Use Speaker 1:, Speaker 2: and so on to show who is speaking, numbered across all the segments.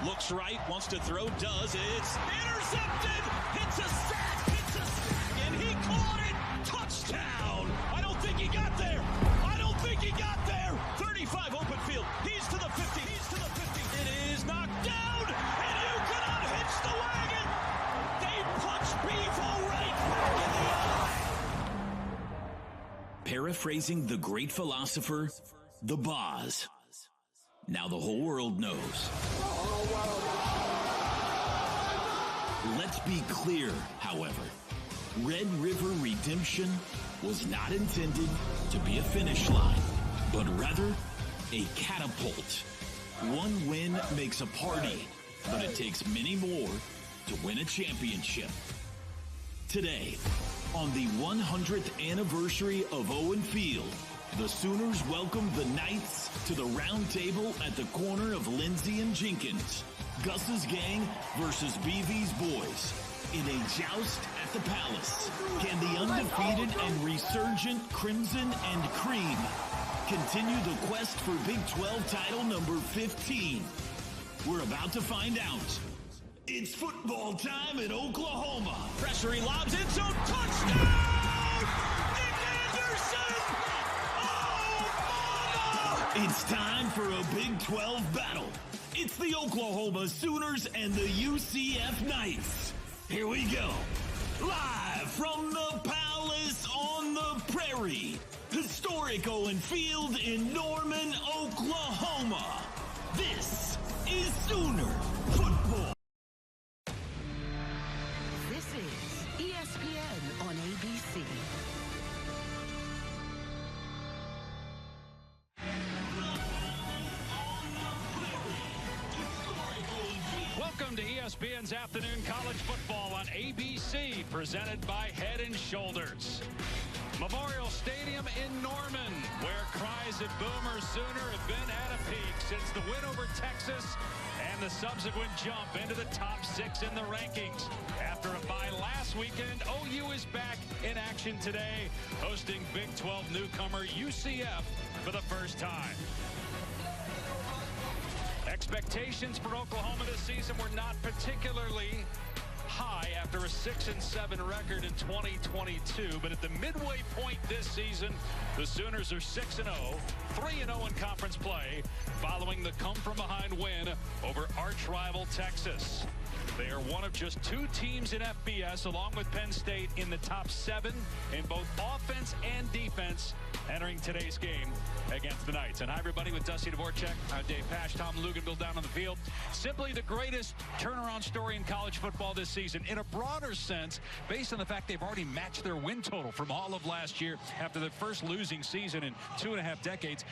Speaker 1: Looks right, wants to throw, does. It's intercepted. Hits a sack, and he caught it. Touchdown. I don't think he got there. 35 open field. He's to the 50. It is knocked down, and you cannot hitch the wagon. They punch Bevo right back in the eye.
Speaker 2: Paraphrasing the great philosopher, the Boz. Now the whole world knows. Let's be clear, however. Red River Redemption was not intended to be a finish line, but rather a catapult. One win makes a party, but it takes many more to win a championship. Today, on the 100th anniversary of Owen Field, the Sooners welcome the Knights to the round table at the corner of Lindsay and Jenkins. Gus's gang versus BV's boys in a joust at the Palace. Can the undefeated and resurgent Crimson and Cream continue the quest for Big 12 title number 15? We're about to find out. It's football time in Oklahoma.
Speaker 1: Pressure, he lobs it, so touchdown! Nick Anderson! Oh, mama!
Speaker 2: It's time for a Big 12 battle. It's the Oklahoma Sooners and the UCF Knights. Here we go. Live from the Palace on the Prairie. Historic Owen Field in Norman, Oklahoma. This is Sooner Football.
Speaker 3: This is ESPN on ABC.
Speaker 4: Welcome to ESPN's Afternoon College Football on ABC, presented by Head & Shoulders. Memorial Stadium in Norman, where cries of Boomer Sooner have been at a peak since the win over Texas and the subsequent jump into the top 6 in the rankings. After a bye last weekend, OU is back in action today, hosting Big 12 newcomer UCF for the first time. Expectations for Oklahoma this season were not particularly high after a 6-7 record in 2022, but at the midway point this season, the Sooners are 6-0, 3-0 in conference play, following the come-from-behind win over arch-rival Texas. They are one of just 2 teams in FBS, along with Penn State, in the top 7 in both offense and defense entering today's game against the Knights. And hi, everybody, with Dusty Dvorak. I'm Dave Pasch, Tom Luganville down on the field. Simply the greatest turnaround story in college football this season, in a broader sense, based on the fact they've already matched their win total from all of last year after their first losing season in 2.5 decades.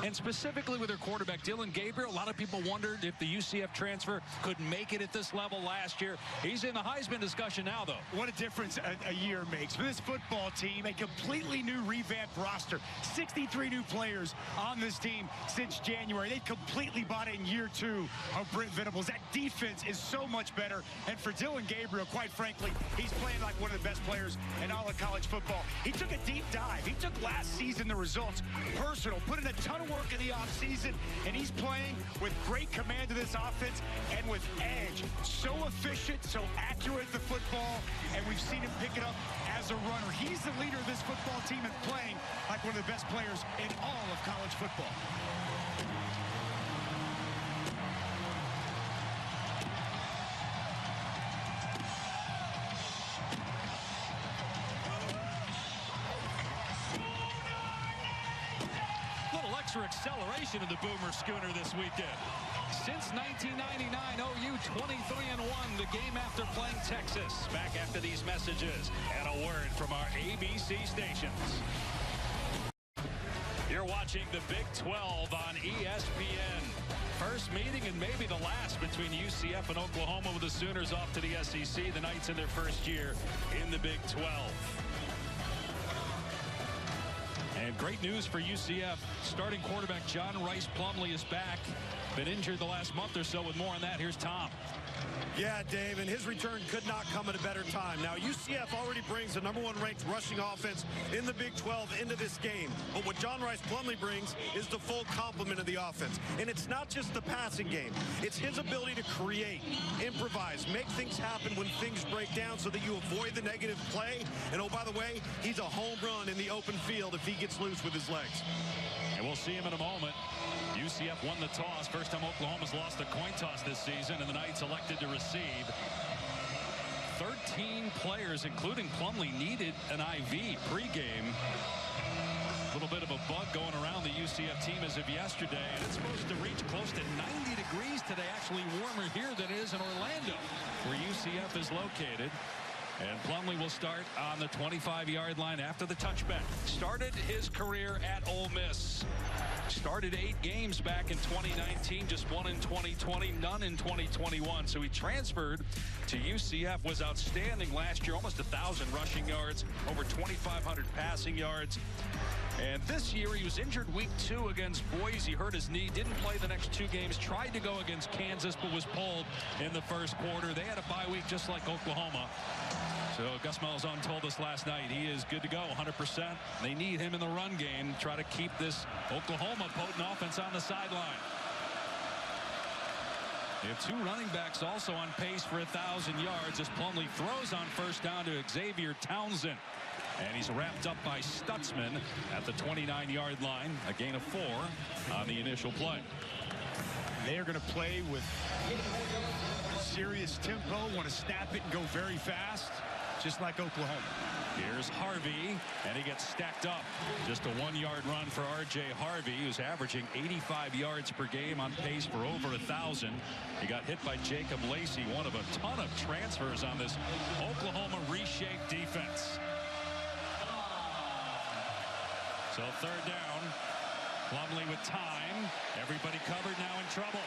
Speaker 4: And specifically with their quarterback, Dillon Gabriel, a lot of people wondered if the UCF transfer could make it at this level last year. He's in the Heisman discussion now, though.
Speaker 5: What a difference a year makes. For this football team, a completely new revamped roster. 63 new players on this team since January. They completely bought it in year 2 of Brent Venables. That defense is so much better. And for Dillon Gabriel, quite frankly, he's playing like one of the best players in all of college football. He took a deep dive. He took last season, the results personal, put in a ton of work in the offseason, and he's playing with great command of this offense and with edge. So efficient, so accurate at the football, and we've seen him pick it up as a runner. He's the leader of this football team and playing like one of the best players in all of college football.
Speaker 4: Little extra acceleration in the Boomer Schooner this weekend. Since 1999, OU 23-1, the game after playing Texas. Back after these messages and a word from our ABC stations. You're watching the Big 12 on ESPN. First meeting and maybe the last between UCF and Oklahoma, with the Sooners off to the SEC. The Knights in their first year in the Big 12. And great news for UCF. Starting quarterback John Rice Plumlee is back. Been injured the last month or so. With more on that, here's Tom.
Speaker 6: Yeah, Dave, and his return could not come at a better time. Now, UCF already brings the #1 ranked rushing offense in the Big 12 into this game. But what John Rice Plumlee brings is the full complement of the offense. And it's not just the passing game. It's his ability to create, improvise, make things happen when things break down so that you avoid the negative play. And, oh, by the way, he's a home run in the open field if he gets loose with his legs.
Speaker 4: And we'll see him in a moment. UCF won the toss. First time Oklahoma's lost a coin toss this season, and the Knights elected to receive. 13 players, including Plumlee, needed an IV pregame. A little bit of a bug going around the UCF team as of yesterday, and it's supposed to reach close to 90 degrees today, actually warmer here than it is in Orlando, where UCF is located. And Plumlee will start on the 25-yard line after the touchback. Started his career at Ole Miss. Started 8 games back in 2019, just 1 in 2020, none in 2021. So he transferred to UCF, was outstanding last year, almost 1,000 rushing yards, over 2,500 passing yards. And this year he was injured week 2 against Boise, hurt his knee, didn't play the next 2 games, tried to go against Kansas, but was pulled in the first quarter. They had a bye week just like Oklahoma. So Gus Malzahn told us last night he is good to go, 100%. They need him in the run game to try to keep this Oklahoma potent offense on the sideline. They have 2 running backs also on pace for 1,000 yards as Plumlee throws on first down to Xavier Townsend. And he's wrapped up by Stutzman at the 29-yard line. A gain of 4 on the initial play.
Speaker 5: They are going to play with serious tempo, want to snap it and go very fast, just like Oklahoma.
Speaker 4: Here's Harvey, and he gets stacked up. Just a 1-yard run for R.J. Harvey, who's averaging 85 yards per game, on pace for over 1,000. He got hit by Jacob Lacey, one of a ton of transfers on this Oklahoma reshaped defense. So 3rd down. Plumlee with time. Everybody covered, now in trouble.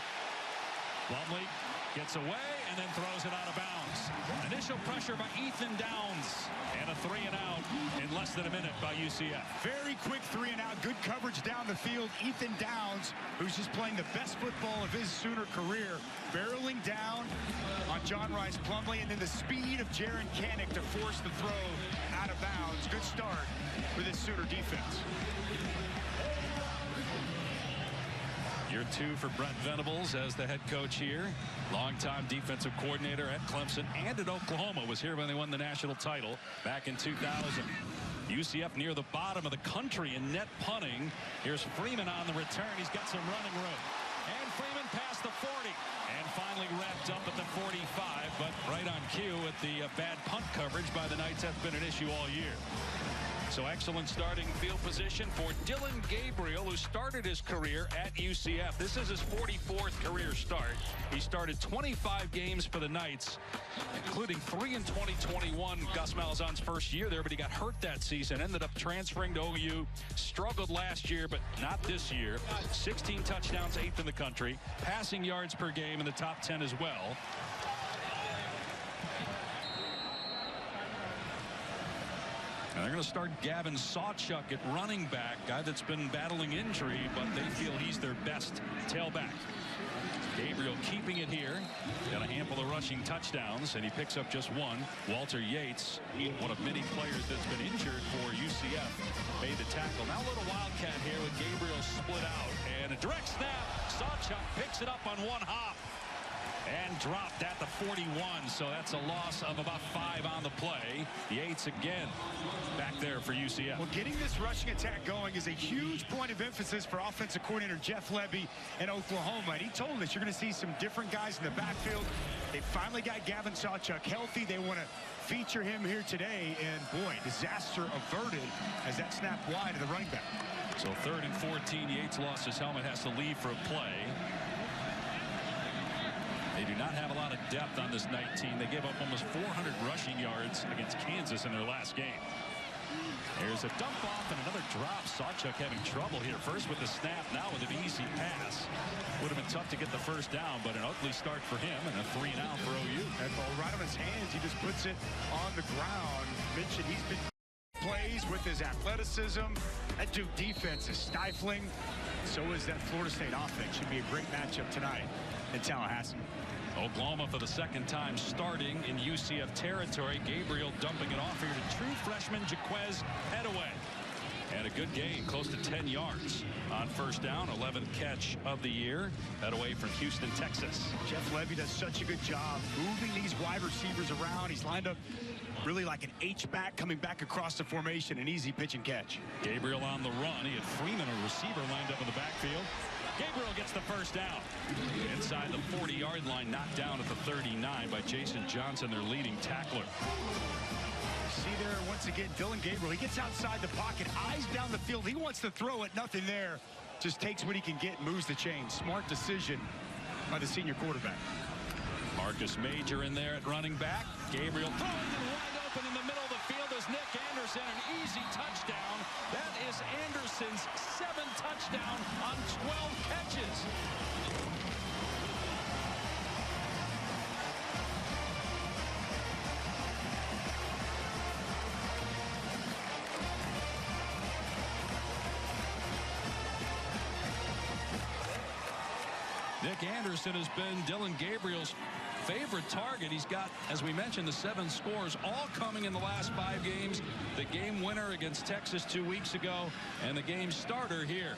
Speaker 4: Plumlee gets away and then throws it out of bounds. Initial pressure by Ethan Downs, and a 3-and-out in less than a minute by UCF.
Speaker 5: Very quick 3-and-out, good coverage down the field. Ethan Downs, who's just playing the best football of his Sooner career, barreling down on John Rice Plumlee, and then the speed of Jaron Kanik to force the throw out of bounds. Good start for this Sooner defense.
Speaker 4: Year 2 for Brent Venables as the head coach here. Longtime defensive coordinator at Clemson and at Oklahoma. Was here when they won the national title back in 2000. UCF near the bottom of the country in net punting. Here's Freeman on the return. He's got some running room. And Freeman past the 40. And finally wrapped up at the 45. But right on cue with the bad punt coverage by the Knights. That's been an issue all year. So excellent starting field position for Dylan Gabriel, who started his career at UCF. This is his 44th career start. He started 25 games for the Knights, including 3 in 2021, Gus Malzahn's first year there, but he got hurt that season, ended up transferring to OU, struggled last year, but not this year. 16 touchdowns, 8th in the country, passing yards per game in the top 10 as well. And they're going to start Gavin Sawchuk at running back, guy that's been battling injury, but they feel he's their best tailback. Gabriel keeping it here. Got a handful of rushing touchdowns, and he picks up just 1. Walter Yates, one of many players that's been injured for UCF, made the tackle. Now a little wildcat here with Gabriel split out. And a direct snap. Sawchuk picks it up on 1 hop. And dropped at the 41, so that's a loss of about 5 on the play. Yates again back there for UCF.
Speaker 5: Well, getting this rushing attack going is a huge point of emphasis for offensive coordinator Jeff Lebby in Oklahoma. And he told us you're going to see some different guys in the backfield. They finally got Gavin Sawchuk healthy. They want to feature him here today. And, boy, disaster averted as that snapped wide to the running back.
Speaker 4: So 3rd and 14, Yates lost his helmet, has to leave for a play. They do not have a lot of depth on this Knight team. They gave up almost 400 rushing yards against Kansas in their last game. There's a dump off and another drop. Sawchuk having trouble here. First with the snap, now with an easy pass. Would have been tough to get the first down, but an ugly start for him, and a 3-and-out for OU.
Speaker 5: That ball right on his hands. He just puts it on the ground. Mentioned he's been plays abilities, with his athleticism. That Duke defense is stifling. So is that Florida State offense. Should be a great matchup tonight in Tallahassee.
Speaker 4: Oklahoma for the second time starting in UCF territory. Gabriel dumping it off here to true freshman Jaquez Headaway. And a good game, close to 10 yards on first down, 11th catch of the year. Headaway from Houston, Texas.
Speaker 5: Jeff Levy does such a good job moving these wide receivers around. He's lined up really like an H-back coming back across the formation, an easy pitch and catch.
Speaker 4: Gabriel on the run. He had Freeman, a receiver, lined up in the backfield. Gabriel gets the first down. Inside the 40-yard line, knocked down at the 39 by Jason Johnson, their leading tackler.
Speaker 5: See there once again, Dylan Gabriel. He gets outside the pocket, eyes down the field. He wants to throw it, nothing there. Just takes what he can get, moves the chain. Smart decision by the senior quarterback.
Speaker 4: Marcus Major in there at running back. Gabriel throwing it wide open in the middle of the field is Nick Anderson. An easy touchdown. That is Anderson's 7th touchdown on 12 catches. Nick Anderson has been Dylan Gabriel's favorite target. He's got, as we mentioned, the 7 scores, all coming in the last 5 games. The game winner against Texas 2 weeks ago, and the game starter here.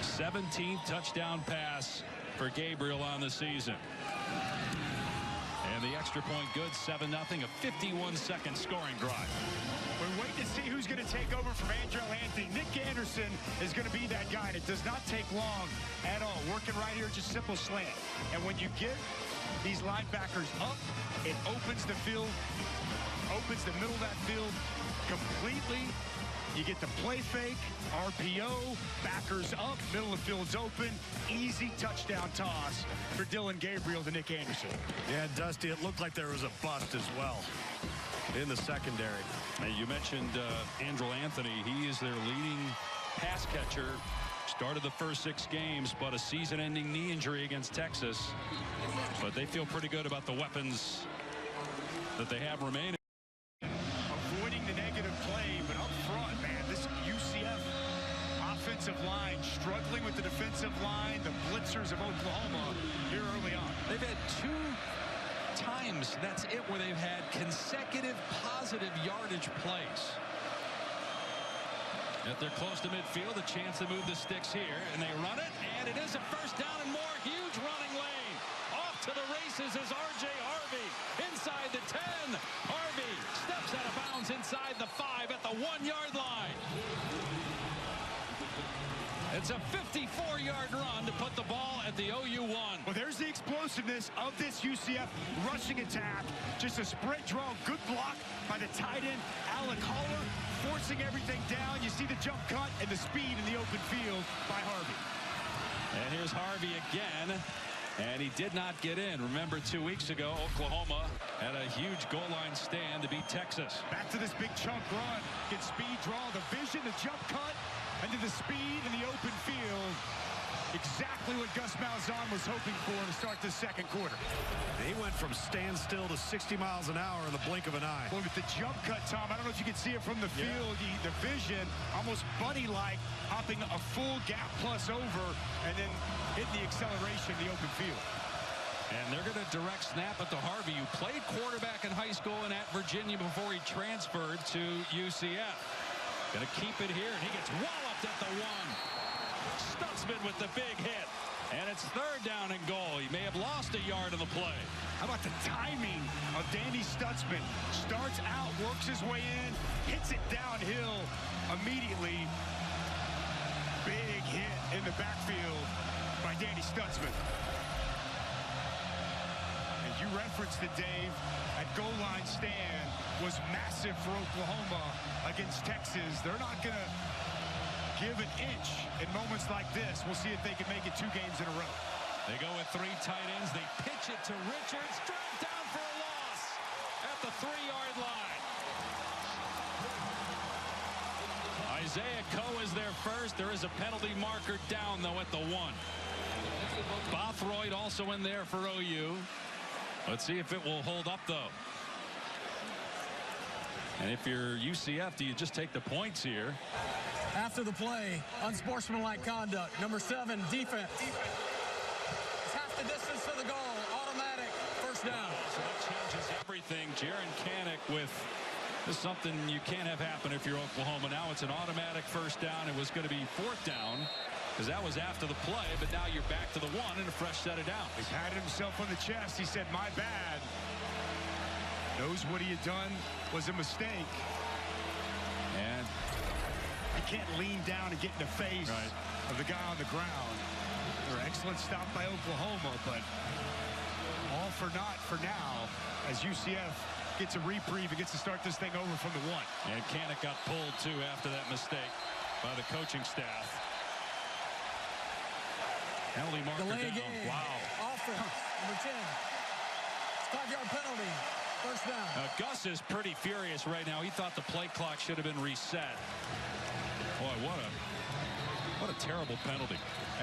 Speaker 4: 17th touchdown pass for Gabriel on the season. And the extra point good, 7-0, a 51-second scoring drive.
Speaker 5: We're waiting to see who's going to take over from Andrel Anthony. Nick Anderson is going to be that guy. And it does not take long at all. Working right here, just simple slant. And when you get these linebackers up, it opens the field, opens the middle of that field completely. You get the play fake, RPO, backers up, middle of the field's open. Easy touchdown toss for Dylan Gabriel to Nick Anderson.
Speaker 6: Yeah, Dusty, it looked like there was a bust as well in the secondary.
Speaker 4: And you mentioned Andrel Anthony. He is their leading pass catcher. Started the first 6 games, but a season-ending knee injury against Texas. But they feel pretty good about the weapons that they have remaining.
Speaker 5: Avoiding the negative play, but up front, man, this UCF offensive line struggling with the defensive line, the blitzers of Oklahoma here early on.
Speaker 4: They've had 2 times, that's it, where they've had consecutive positive yardage plays. If they're close to midfield, a chance to move the sticks here, and they run it, and it is a first down and more. Huge running lane. Off to the races is R.J. Harvey inside the 10. Harvey steps out of bounds inside the 5 at the 1-yard line. It's a 54-yard run to put the ball at the OU 1.
Speaker 5: Well, there's the explosiveness of this UCF rushing attack. Just a sprint draw, good block by the tight end, Alec Haller, forcing everything down. You see the jump cut and the speed in the open field by Harvey.
Speaker 4: And here's Harvey again, and he did not get in. Remember, 2 weeks ago, Oklahoma had a huge goal line stand to beat Texas.
Speaker 5: Back to this big chunk run. Get speed draw, the vision, the jump cut, and to the speed in the open field. Exactly what Gus Malzahn was hoping for to start the second quarter.
Speaker 6: He went from standstill to 60 miles an hour in the blink of an eye.
Speaker 5: Well, with the jump cut, Tom, I don't know if you can see it from the field. The vision, almost bunny-like, hopping a full gap plus over, and then hitting the acceleration in the open field.
Speaker 4: And they're going to direct snap it to Harvey, who played quarterback in high school and at Virginia before he transferred to UCF. Going to keep it here, and he gets walloped at the 1. Stutzman with the big hit. And it's 3rd down and goal. He may have lost a yard on the play.
Speaker 5: How about the timing of Danny Stutzman? Starts out, works his way in, hits it downhill immediately. Big hit in the backfield by Danny Stutzman. And you referenced it, Dave. That goal line stand was massive for Oklahoma against Texas. They're not going to give an inch in moments like this. We'll see if they can make it 2 games in a row.
Speaker 4: They go with 3 tight ends. They pitch it to Richards. Drive down for a loss at the 3-yard line. Isaiah Coe is there first. There is a penalty marker down, though, at the 1. Bothroyd also in there for OU. Let's see if it will hold up, though. And if you're UCF, do you just take the points here?
Speaker 7: After the play, unsportsmanlike conduct. Number 7, defense. It's half the distance to the goal. Automatic first down.
Speaker 4: So that changes everything. Jaron Kanak with something you can't have happen if you're Oklahoma. Now it's an automatic first down. It was going to be 4th down because that was after the play, but now you're back to the 1 and a fresh set of downs.
Speaker 5: He patted himself on the chest. He said, my bad. Knows what he had done was a mistake.
Speaker 4: And
Speaker 5: you can't lean down and get in the face of the guy on the ground. Excellent stop by Oklahoma, but all for naught for now as UCF gets a reprieve and gets to start this thing over from the 1.
Speaker 4: And Kanak got pulled too after that mistake by the coaching staff. Penalty marker
Speaker 7: Delay
Speaker 4: down.
Speaker 7: game.
Speaker 4: Wow.
Speaker 7: Offense, number 10. 5-yard penalty. First down.
Speaker 4: Gus is pretty furious right now. He thought the play clock should have been reset. Boy, what a terrible penalty.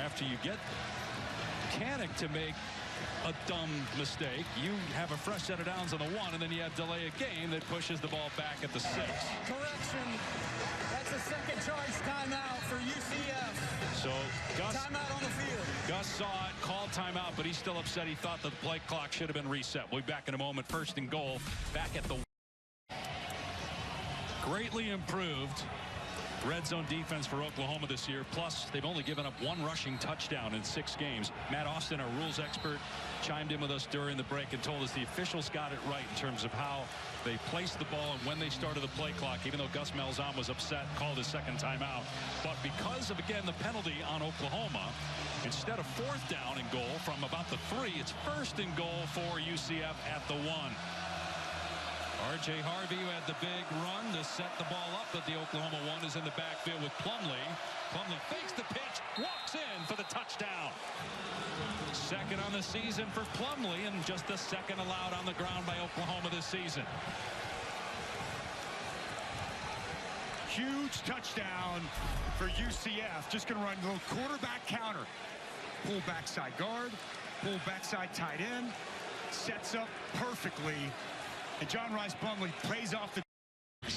Speaker 4: After you get Kanak to make a dumb mistake, you have a fresh set of downs on the 1, and then you have delay a game that pushes the ball back at the 6.
Speaker 7: Correction. That's a second charge timeout for UCF.
Speaker 4: So Gus,
Speaker 7: timeout on the field.
Speaker 4: Gus saw it, called timeout, but he's still upset. He thought that the play clock should have been reset. We'll be back in a moment. 1st and goal, back at the greatly improved red zone defense for Oklahoma this year. Plus, they've only given up 1 rushing touchdown in 6 games. Matt Austin, our rules expert, chimed in with us during the break and told us the officials got it right in terms of how they placed the ball and when they started the play clock, even though Gus Malzahn was upset, called his second timeout. But because of, again, the penalty on Oklahoma, instead of 4th down and goal from about the 3, it's 1st and goal for UCF at the 1. R.J. Harvey, who had the big run to set the ball up, but the Oklahoma 1 is in the backfield with Plumlee. Plumlee fakes the pitch, walks in for the touchdown. 2nd on the season for Plumlee, and just the 2nd allowed on the ground by Oklahoma this season.
Speaker 5: Huge touchdown for UCF. Just going to run a little quarterback counter. Pull backside guard, pull backside tight end, sets up perfectly. And John Rice Plumlee plays off the...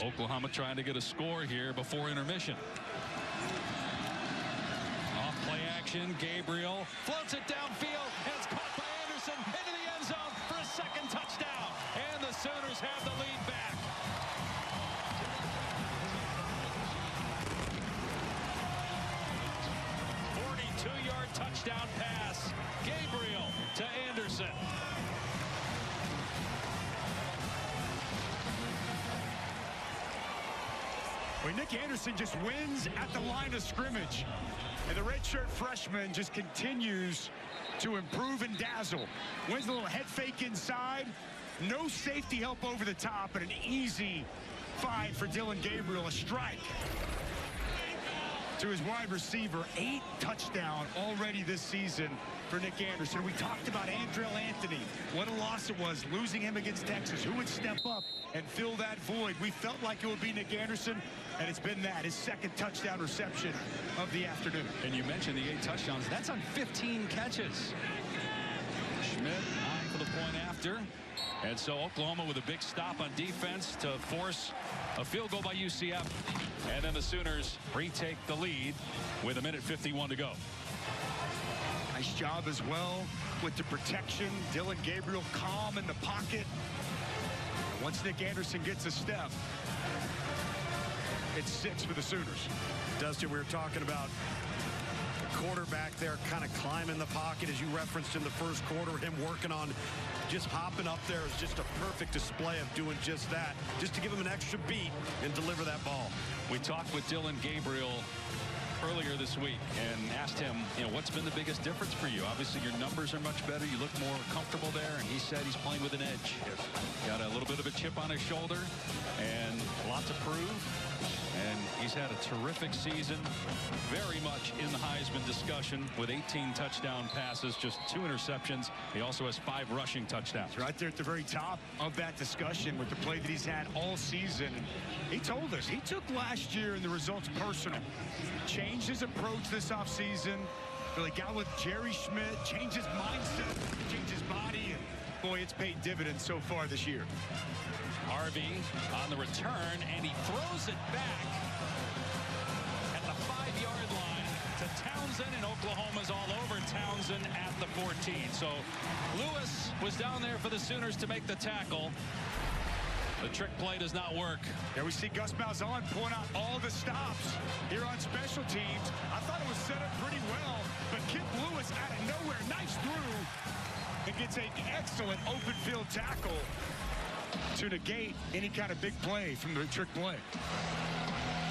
Speaker 4: Oklahoma trying to get a score here before intermission. Off play action, Gabriel floats it downfield, and it's caught by Anderson into the end zone for a 2nd touchdown. And the Sooners have the lead back. ...42-yard touchdown pass. Gabriel to Anderson.
Speaker 5: Well, Nick Anderson just wins at the line of scrimmage. And the redshirt freshman just continues to improve and dazzle. Wins a little head fake inside. No safety help over the top, but an easy find for Dylan Gabriel. A strike to his wide receiver. 8 touchdowns already this season for Nick Anderson. We talked about Andrell Anthony. What a loss it was, losing him against Texas. Who would step up and fill that void? We felt like it would be Nick Anderson, and it's been that, his 2nd touchdown reception of the afternoon.
Speaker 4: And you mentioned the 8 touchdowns. That's on 15 catches. Schmidt on for the point after. And so Oklahoma with a big stop on defense to force a field goal by UCF. And then the Sooners retake the lead with 1:51 to go.
Speaker 5: Nice job as well with the protection. Dylan Gabriel calm in the pocket. Once Nick Anderson gets a step, it's 6 for the Sooners.
Speaker 6: Dustin, we were talking about the quarterback there kind of climbing the pocket, as you referenced in the first quarter. Him working on just hopping up there is just a perfect display of doing just that, just to give him an extra beat and deliver that ball.
Speaker 4: We talked with Dylan Gabriel earlier this week and asked him, what's been the biggest difference for you? Obviously, your numbers are much better. You look more comfortable there, and he said he's playing with an edge. Got a little bit of a chip on his shoulder and a lot to prove. And he's had a terrific season, very much in the Heisman discussion with 18 touchdown passes, just 2 interceptions. He also has 5 rushing touchdowns.
Speaker 5: Right there at the very top of that discussion with the play that he's had all season. He told us he took last year and the results personal. Changed his approach this offseason. Really got with Jerry Schmidt, changed his mindset, changed his body, and boy, it's paid dividends so far this year.
Speaker 4: Harvey on the return, and he throws it back at the 5-yard line to Townsend, and Oklahoma's all over Townsend at the 14. So Lewis was down there for the Sooners to make the tackle. The trick play does not work.
Speaker 5: There we see Gus Malzahn pulling out all the stops here on special teams. I thought it was set up pretty well, but Kip Lewis out of nowhere, nice through, and gets an excellent open field tackle to negate any kind of big play from the trick play.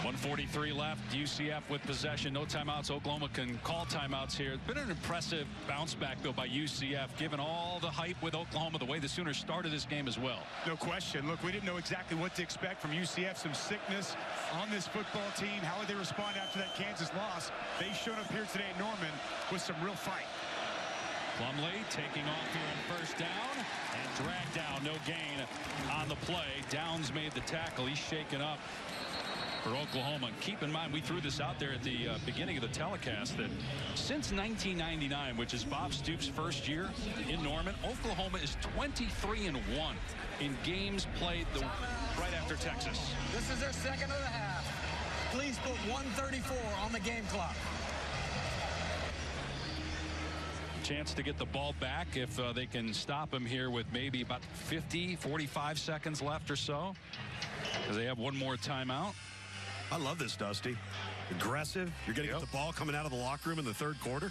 Speaker 4: 1:43 left. UCF with possession. No timeouts. Oklahoma can call timeouts here. It's been an impressive bounce back, though, by UCF, given all the hype with Oklahoma, the way the Sooners started this game as well.
Speaker 5: No question. Look, we didn't know exactly what to expect from UCF. Some sickness on this football team. How would they respond after that Kansas loss? They showed up here today in Norman with some real fight.
Speaker 4: Plumlee taking off here on first down and dragged down. No gain on the play. Downs made the tackle. He's shaken up for Oklahoma. Keep in mind, we threw this out there at the beginning of the telecast that since 1999, which is Bob Stoops' first year in Norman, Oklahoma is 23-1 in games played right after Texas.
Speaker 7: This is their second of the half. Please put 1:34 on the game clock.
Speaker 4: Chance to get the ball back if they can stop him here with maybe about 45 seconds left or so, because they have one more timeout.
Speaker 6: I love this, Dusty. Aggressive. You're going to get the ball coming out of the locker room in the third quarter.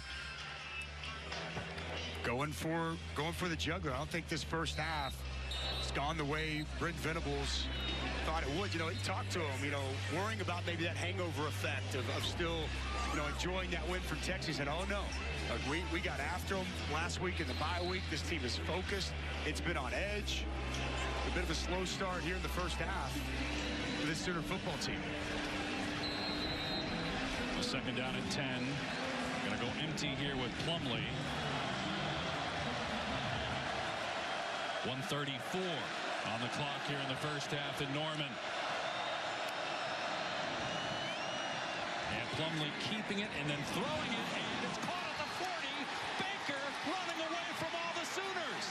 Speaker 5: Going for the juggler. I don't think this first half has gone the way Brent Venables thought it would. You know, he talked to him, worrying about maybe that hangover effect of still, enjoying that win from Texas. He said, oh, no. We got after them last week in the bye week. This team is focused. It's been on edge. A bit of a slow start here in the first half for this Sooner football team.
Speaker 4: Second down at 10. Going to go empty here with Plumlee. 1:34 on the clock here in the first half in Norman. And Plumlee keeping it and then throwing it, and it's caught at the 40. Baker running away from all the Sooners.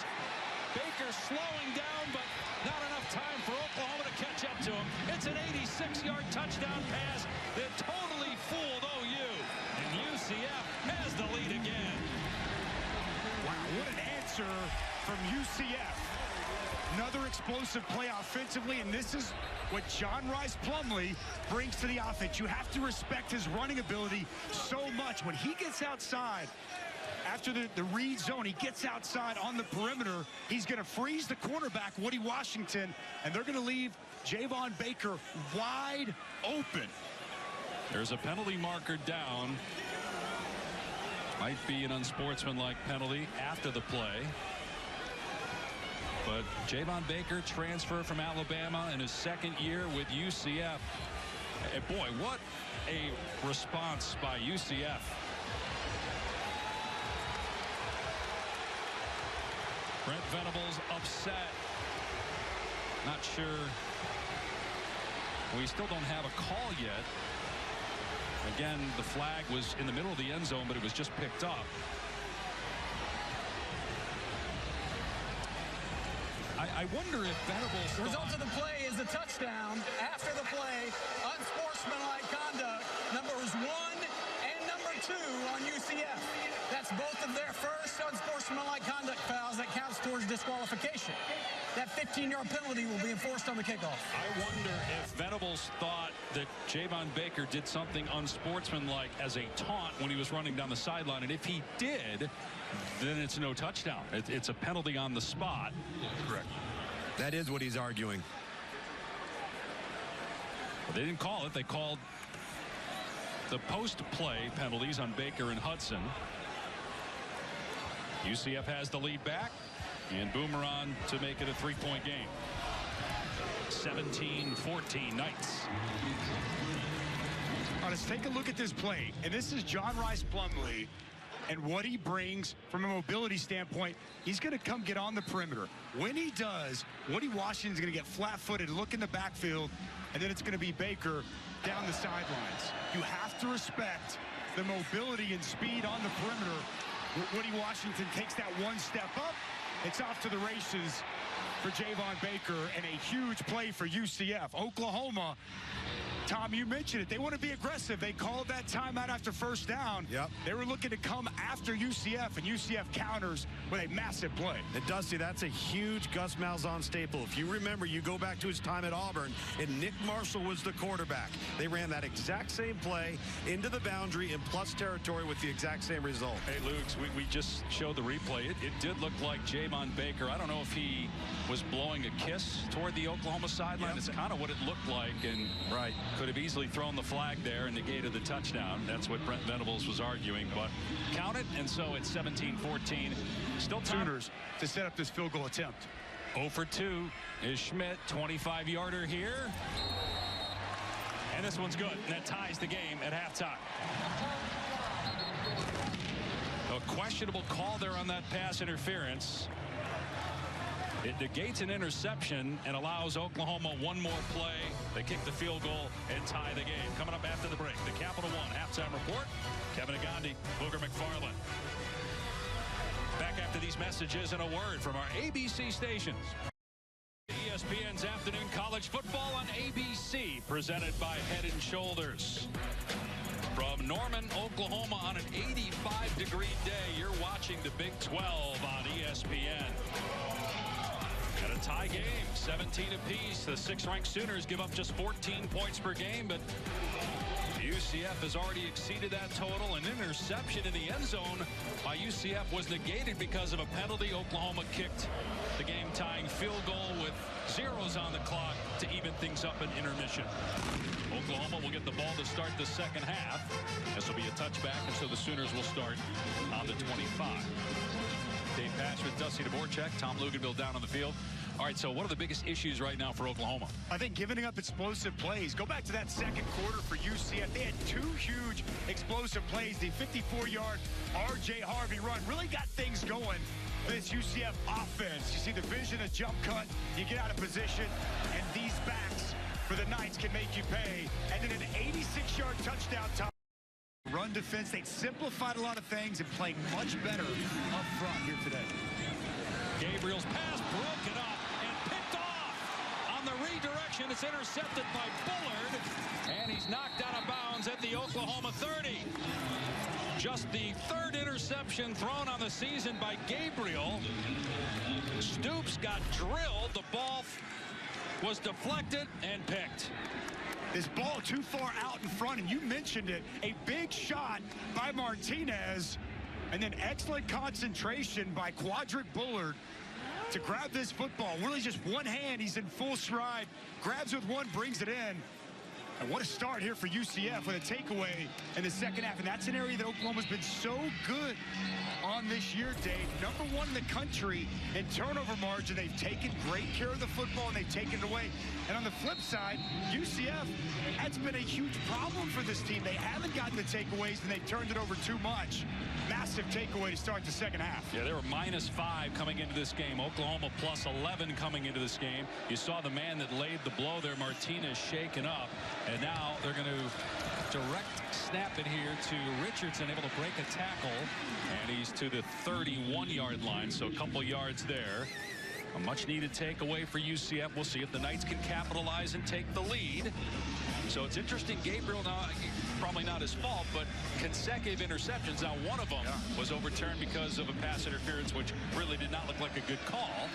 Speaker 4: Baker slowing down, but not enough time for Oklahoma to catch up to him. It's an 86-yard touchdown pass that totally fooled OU. And UCF has the lead again.
Speaker 5: Wow, what an answer from UCF. Another explosive play offensively, and this is what John Rice Plumlee brings to the offense. You have to respect his running ability so much. When he gets outside, after the read zone, he gets outside on the perimeter. He's going to freeze the quarterback, Woody Washington, and they're going to leave Javon Baker wide open.
Speaker 4: There's a penalty marker down. Might be an unsportsmanlike penalty after the play. But Javon Baker, transfer from Alabama in his second year with UCF. And boy, what a response by UCF. Brent Venables upset. Not sure. We still don't have a call yet. Again, the flag was in the middle of the end zone, but it was just picked up. I wonder if Venables...
Speaker 7: The result of the play is a touchdown. After the play, unsportsmanlike conduct, numbers 1 and number 2 on UCF. That's both of their first unsportsmanlike conduct fouls that counts towards disqualification. That 15-yard penalty will be enforced on the kickoff.
Speaker 4: I wonder if Venables thought that Javon Baker did something unsportsmanlike as a taunt when he was running down the sideline, and if he did, then it's no touchdown. It's a penalty on the spot.
Speaker 6: Correct. That is what he's arguing.
Speaker 4: Well, they didn't call it. They called the post-play penalties on Baker and Hudson. UCF has the lead back, and Boomer on to make it a 3-point game. 17-14 Knights.
Speaker 5: All right, let's take a look at this play. And this is John Rice Plumlee and what he brings from a mobility standpoint. He's going to come get on the perimeter. When he does, Woody Washington's going to get flat-footed, look in the backfield, and then it's going to be Baker down the sidelines. You have to respect the mobility and speed on the perimeter. Woody Washington takes that one step up, it's off to the races for Javon Baker, and a huge play for UCF. Oklahoma, Tom, you mentioned it. They want to be aggressive. They called that timeout after first down.
Speaker 6: Yep.
Speaker 5: They were looking to come after UCF, and UCF counters with a massive play.
Speaker 6: And Dusty, that's a huge Gus Malzahn staple. If you remember, you go back to his time at Auburn, and Nick Marshall was the quarterback. They ran that exact same play into the boundary in plus territory with the exact same result.
Speaker 4: Hey, Luke, we just showed the replay. It did look like Javon Baker. I don't know if he was blowing a kiss toward the Oklahoma sideline. Yep. It's kind of what it looked like, and
Speaker 6: right.
Speaker 4: Could have easily thrown the flag there and negated the touchdown. That's what Brent Venables was arguing, but count it, and so it's 17-14. Still
Speaker 5: Sooners to set up this field goal attempt.
Speaker 4: 0 for 2 is Schmidt, 25-yarder here. And this one's good, and that ties the game at halftime. A questionable call there on that pass interference. It negates an interception and allows Oklahoma one more play. They kick the field goal and tie the game. Coming up after the break, the Capital One halftime report. Kevin Agandi, Booger McFarland. Back after these messages and a word from our ABC stations. ESPN's afternoon college football on ABC, presented by Head & Shoulders. From Norman, Oklahoma, on an 85-degree day, you're watching the Big 12 on ESPN. At a tie game, 17 apiece. The 6th-ranked Sooners give up just 14 points per game, but UCF has already exceeded that total. An interception in the end zone by UCF was negated because of a penalty. Oklahoma kicked the game-tying field goal with zeros on the clock to even things up in intermission. Oklahoma will get the ball to start the second half. This will be a touchback, and so the Sooners will start on the 25. Dave Pash with Dusty DeBorchek, Tom Luganville down on the field. All right, so what are the biggest issues right now for Oklahoma?
Speaker 5: I think giving up explosive plays. Go back to that second quarter for UCF. They had 2 huge explosive plays. The 54-yard R.J. Harvey run really got things going for this UCF offense. You see the vision, a jump cut, you get out of position, and these backs for the Knights can make you pay. And then an 86-yard touchdown time. Run defense, they simplified a lot of things and playing much better up front here today.
Speaker 4: Gabriel's pass broken up and picked off on the redirection. It's intercepted by Bullard, and he's knocked out of bounds at the Oklahoma 30. Just the 3rd interception thrown on the season by Gabriel. Stoops got drilled. The ball was deflected and picked.
Speaker 5: This ball too far out in front, and you mentioned it, a big shot by Martinez, and then excellent concentration by Quadric Bullard to grab this football. Really just one hand, he's in full stride, grabs with one, brings it in. And what a start here for UCF with a takeaway in the second half. And that's an area that Oklahoma's been so good on this year, Dave. #1 in the country in turnover margin. They've taken great care of the football, and they've taken it away. And on the flip side, UCF, that's been a huge problem for this team. They haven't gotten the takeaways, and they've turned it over too much. Massive takeaway to start the second half.
Speaker 4: Yeah, they were -5 coming into this game. Oklahoma +11 coming into this game. You saw the man that laid the blow there, Martinez, shaken up. And now they're going to direct snap it here to Richardson, able to break a tackle. And he's to the 31-yard line, so a couple yards there. A much-needed takeaway for UCF. We'll see if the Knights can capitalize and take the lead. So it's interesting, Gabriel, now, probably not his fault, but consecutive interceptions. Now, one of them was overturned because of a pass interference, which really did not look like a good call.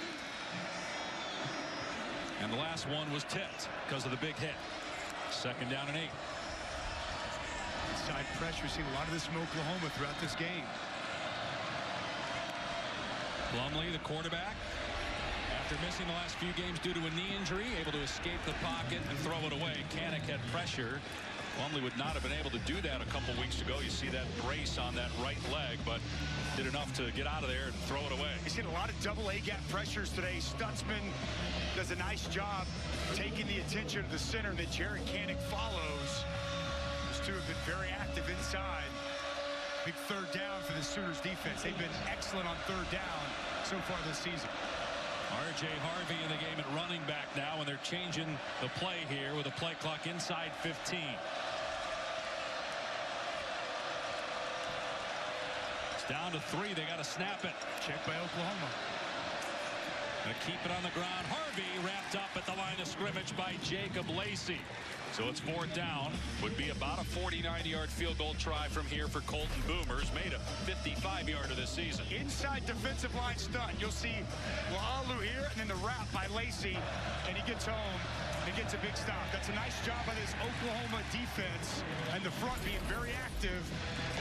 Speaker 4: And the last one was tipped because of the big hit. 2nd down and 8.
Speaker 5: Inside pressure. We've seen a lot of this from Oklahoma throughout this game.
Speaker 4: Plumlee, the quarterback, after missing the last few games due to a knee injury, able to escape the pocket and throw it away. Kanak had pressure. Plumlee would not have been able to do that a couple weeks ago. You see that brace on that right leg, but did enough to get out of there and throw it away.
Speaker 5: He's seen a lot of double A-gap pressures today. Stutzman does a nice job taking the attention of the center that Jared Kanak follows. Those two have been very active inside. Big 3rd down for the Sooners defense. They've been excellent on 3rd down so far this season.
Speaker 4: R.J. Harvey in the game at running back now, and they're changing the play here with a play clock inside 15. It's down to 3. They got to snap it.
Speaker 5: Check by Oklahoma.
Speaker 4: Gonna keep it on the ground. Harvey wrapped up at the line of scrimmage by Jacob Lacey. So it's 4th down. Would be about a 49-yard field goal try from here for Colton Boomers. Made a 55-yarder this season.
Speaker 5: Inside defensive line stunt. You'll see La'alu here, and then the wrap by Lacey, and he gets home and gets a big stop. That's a nice job by this Oklahoma defense, and the front being very active,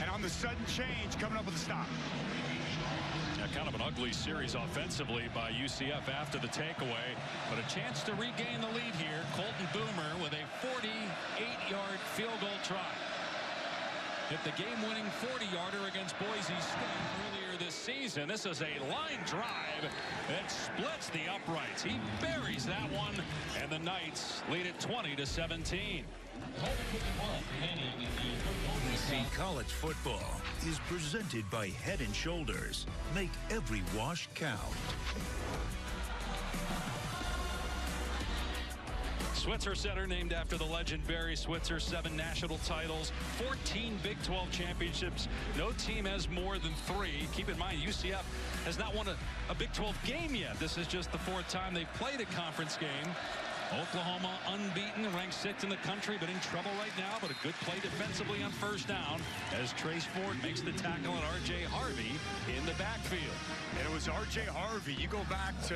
Speaker 5: and on the sudden change, coming up with a stop.
Speaker 4: Yeah, kind of an ugly series offensively by UCF after the takeaway, but a chance to regain the lead here. Colton Boomer with a 48-yard field goal try. Hit the game-winning 40-yarder against Boise State earlier this season. This is a line drive that splits the uprights. He buries that one, and the Knights lead it 20-17.
Speaker 8: See, college football is presented by Head & Shoulders. Make every wash count.
Speaker 4: Switzer Center, named after the legend Barry Switzer. 7 national titles, 14 Big 12 championships. No team has more than 3. Keep in mind, UCF has not won a Big 12 game yet. This is just the 4th time they've played a conference game. Oklahoma unbeaten, ranked 6th in the country, but in trouble right now. But a good play defensively on 1st down as Trace Ford makes the tackle on R.J. Harvey in the backfield.
Speaker 5: And it was R.J. Harvey. You go back to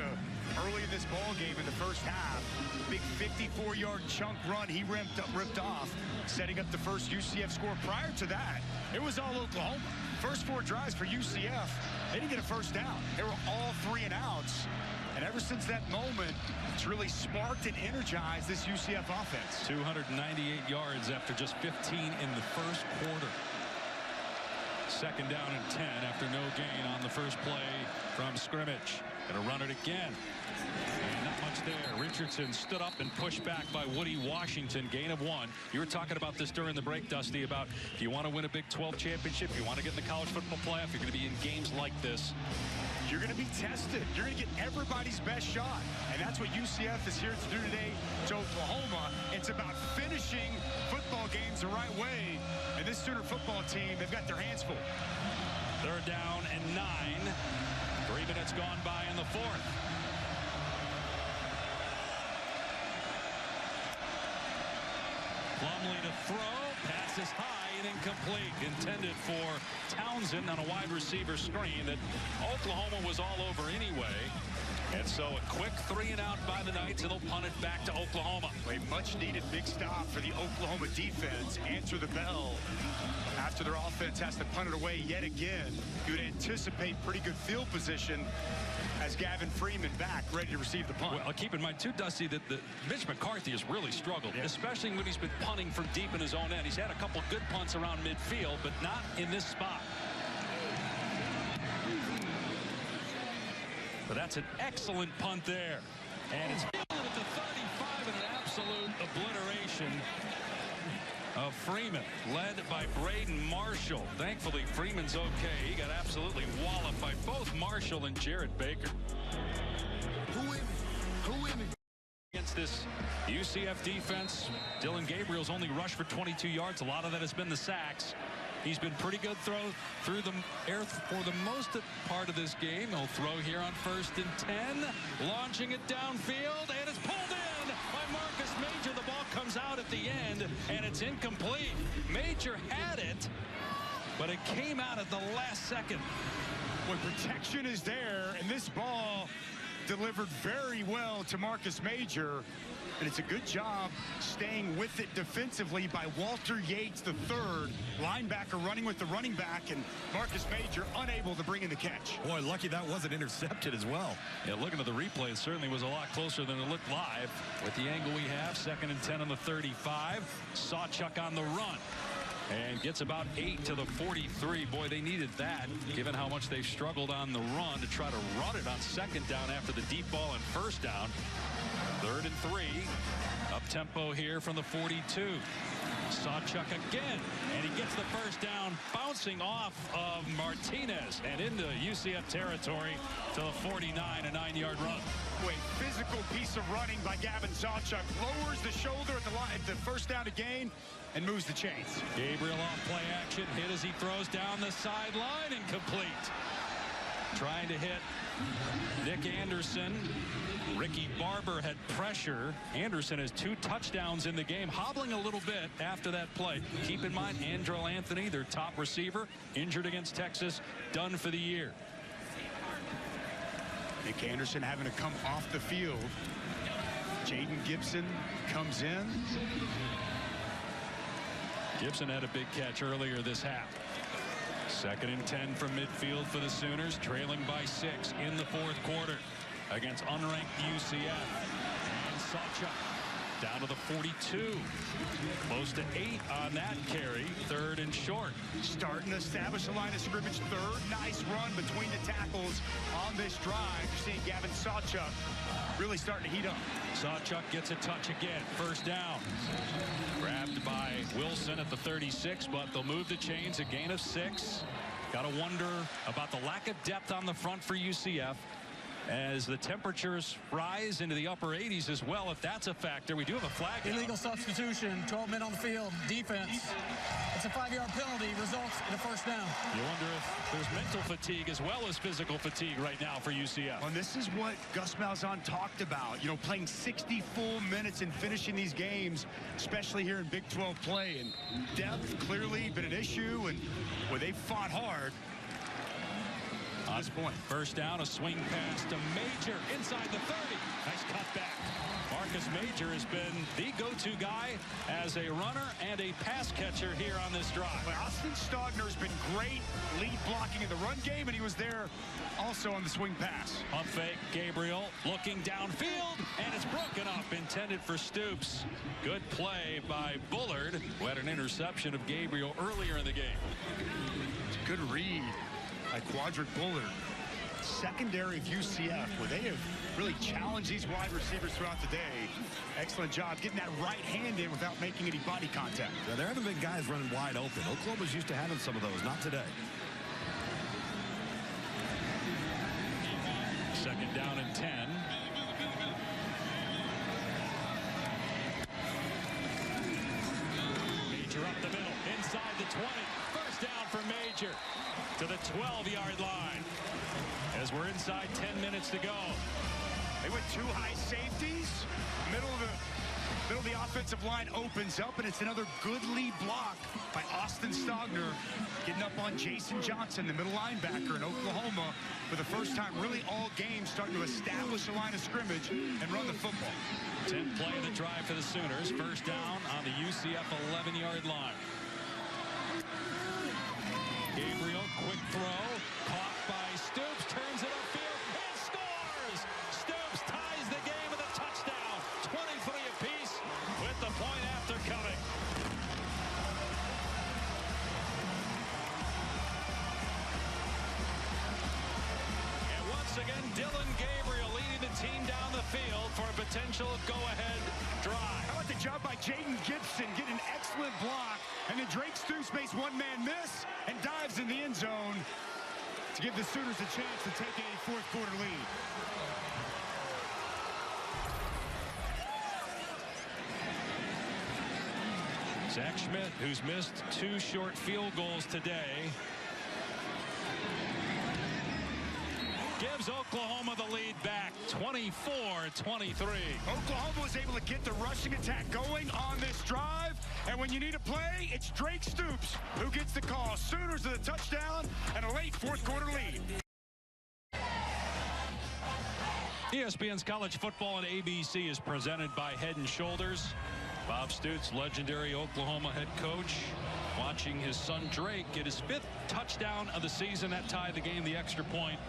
Speaker 5: early in this ball game in the first half. Big 54-yard chunk run he ripped off, setting up the first UCF score. Prior to that, it was all Oklahoma. First 4 drives for UCF, they didn't get a first down. They were all 3 and outs. And ever since that moment, it's really sparked and energized this UCF offense.
Speaker 4: 298 yards after just 15 in the first quarter. 2nd down and 10 after no gain on the first play from scrimmage. Gonna run it again. And not much there. Richardson stood up and pushed back by Woody Washington. Gain of 1. You were talking about this during the break, Dusty, about if you want to win a Big 12 championship, you want to get in the college football playoff, you're going to be in games like this.
Speaker 5: You're going to be tested. You're going to get everybody's best shot. And that's what UCF is here to do today to Oklahoma. It's about finishing football games the right way. And this Sooner football team, they've got their hands full.
Speaker 4: 3rd down and 9. 3 minutes gone by in the 4th. Plumlee to throw. Pass is high and incomplete. Intended for Townsend on a wide receiver screen that Oklahoma was all over anyway. And so a quick 3 and out by the Knights, and they'll punt it back to Oklahoma.
Speaker 5: A much-needed big stop for the Oklahoma defense. Answer the bell after their offense has to punt it away yet again. You would anticipate pretty good field position as Gavin Freeman back, ready to receive the punt.
Speaker 4: Well, keep in mind, too, Dusty, that Mitch McCarthy has really struggled, especially when he's been punting from deep in his own end. He's had a couple good punts around midfield, but not in this spot. But that's an excellent punt there. And it's fielded at the 35 and an absolute obliteration of Freeman, led by Braden Marshall. Thankfully, Freeman's okay. He got absolutely walloped by both Marshall and Jarrett Baker. Who in me? Against this UCF defense, Dylan Gabriel's only rushed for 22 yards. A lot of that has been the sacks. He's been pretty good through the air for the most part of this game. He'll throw here on 1st and 10, launching it downfield, and it's pulled in by Marcus Major. The ball comes out at the end, and it's incomplete. Major had it, but it came out at the last second.
Speaker 5: When protection is there, and this ball delivered very well to Marcus Major. And it's a good job staying with it defensively by Walter Yates III, linebacker running with the running back, and Marcus Major unable to bring in the catch.
Speaker 6: Boy, lucky that wasn't intercepted as well.
Speaker 4: Yeah, looking at the replay, it certainly was a lot closer than it looked live. With the angle we have, 2nd and 10 on the 35. Sawchuk on the run. And gets about 8 to the 43. Boy, they needed that, given how much they've struggled on the run to try to run it on 2nd down after the deep ball and 1st down. 3rd and 3. Up tempo here from the 42. Sawchuk again, and he gets the 1st down, bouncing off of Martinez and into UCF territory to the 49, a 9-yard run.
Speaker 5: Wait, physical piece of running by Gavin Sawchuk. Lowers the shoulder at the 1st down to gain and moves the chains.
Speaker 4: Gabriel off play action, hit as he throws down the sideline, incomplete. trying to hit Nick Anderson. Ricky Barber had pressure. Anderson has 2 touchdowns in the game, hobbling a little bit after that play. Keep in mind, Andrel Anthony, their top receiver, injured against Texas, done for the year.
Speaker 5: Nick Anderson having to come off the field. Jaden Gibson comes in.
Speaker 4: Gibson had a big catch earlier this half. 2nd and 10 from midfield for the Sooners, trailing by 6 in the 4th quarter against unranked UCF. And Sawchuk down to the 42. Close to 8 on that carry. 3rd and short.
Speaker 5: Starting to establish a line of scrimmage. 3rd nice run between the tackles on this drive. You're seeing Gavin Sawchuk really starting to heat up.
Speaker 4: Sawchuk gets a touch again. 1st down. Grabbed by Wilson at the 36, but they'll move the chains. A gain of 6. Got to wonder about the lack of depth on the front for UCF as the temperatures rise into the upper 80s as well. If that's a factor, we do have a flag.
Speaker 7: Illegal substitution, 12 men on the field, defense. It's a 5-yard penalty, results in a 1st down.
Speaker 4: You wonder if there's mental fatigue as well as physical fatigue right now for UCF.
Speaker 5: Well, this is what Gus Malzahn talked about, you know, playing 60 full minutes and finishing these games, especially here in Big 12 play. And depth clearly been an issue, and where they fought hard. On this point.
Speaker 4: 1st down, a swing pass to Major inside the 30. Nice cutback. Marcus Major has been the go-to guy as a runner and a pass catcher here on this drive.
Speaker 5: Well, Austin Stogner's been great lead blocking in the run game, and he was there also on the swing pass.
Speaker 4: Pump fake, Gabriel looking downfield, and it's broken up, intended for Stoops. Good play by Bullard, who had an interception of Gabriel earlier in the game.
Speaker 5: It's a good read by Quadric Bullard. Secondary of UCF, where they have really challenged these wide receivers throughout the day. Excellent job getting that right hand in without making any body contact.
Speaker 6: Yeah, there haven't been guys running wide open. Oklahoma's used to having some of those, not today.
Speaker 4: 2nd down and 10. Major up the middle, inside the 20. 1st down for Major to the 12-yard line as we're inside 10 minutes to go.
Speaker 5: They went 2 high safeties. Middle of the offensive line opens up, and it's another good lead block by Austin Stogner, getting up on Jason Johnson, the middle linebacker in Oklahoma, for the first time really all game starting to establish a line of scrimmage and run the football.
Speaker 4: 10th play of the drive for the Sooners. 1st down on the UCF 11-yard line. Gabriel, quick throw, caught by Stoops, turns it upfield, and scores! Stoops ties the game with a touchdown. 23 apiece with the point after coming. And once again, Dylan Gabriel leading the team down the field for a potential go-ahead drive.
Speaker 5: How about the job by Jaden Gibson, getting an excellent block, and then Drake Stoops makes one-man miss and dives in the end zone to give the Sooners a chance to take a 4th quarter lead.
Speaker 4: Zach Schmidt, who's missed 2 short field goals today, gives Oklahoma the lead back, 24-23.
Speaker 5: Oklahoma was able to get the rushing attack going on this drive, and when you need a play, it's Drake Stoops who gets the call. Sooners to the touchdown and a late 4th quarter lead.
Speaker 4: ESPN's College Football and ABC is presented by Head & Shoulders. Bob Stoops, legendary Oklahoma head coach, watching his son Drake get his 5th touchdown of the season. That tied the game, the extra point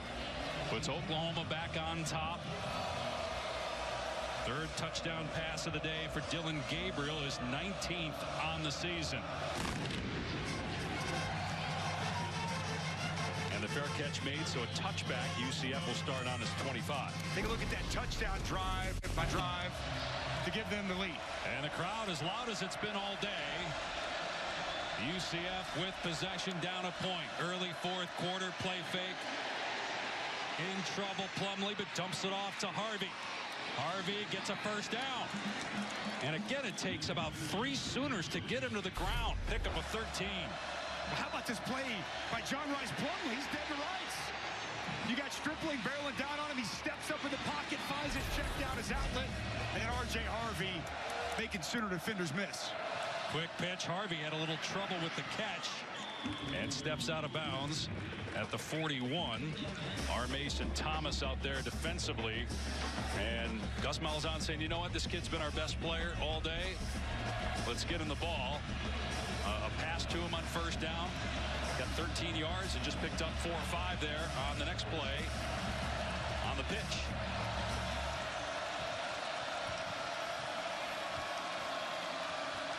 Speaker 4: puts Oklahoma back on top. 3rd touchdown pass of the day for Dylan Gabriel, is 19th on the season. And the fair catch made, so a touchback. UCF will start on his 25.
Speaker 5: Take a look at that touchdown drive to give them the lead.
Speaker 4: And the crowd as loud as it's been all day. UCF with possession, down a point. Early 4th quarter, play fake. In trouble, Plumlee, but dumps it off to Harvey. Harvey gets a 1st down. And again, it takes about 3 Sooners to get him to the ground. Pick up a 13.
Speaker 5: Well, how about this play by John Rice Plumlee? He's dead to rights. You got Stripling barreling down on him. He steps up in the pocket, finds his check down his outlet, and then R.J. Harvey making Sooner defenders miss.
Speaker 4: Quick pitch. Harvey had a little trouble with the catch and steps out of bounds at the 41. R. Mason Thomas out there defensively, and Gus Malzahn saying, you know what, this kid's been our best player all day. Let's get him the ball. A pass to him on first down. Got 13 yards and just picked up 4 or 5 there on the next play on the pitch.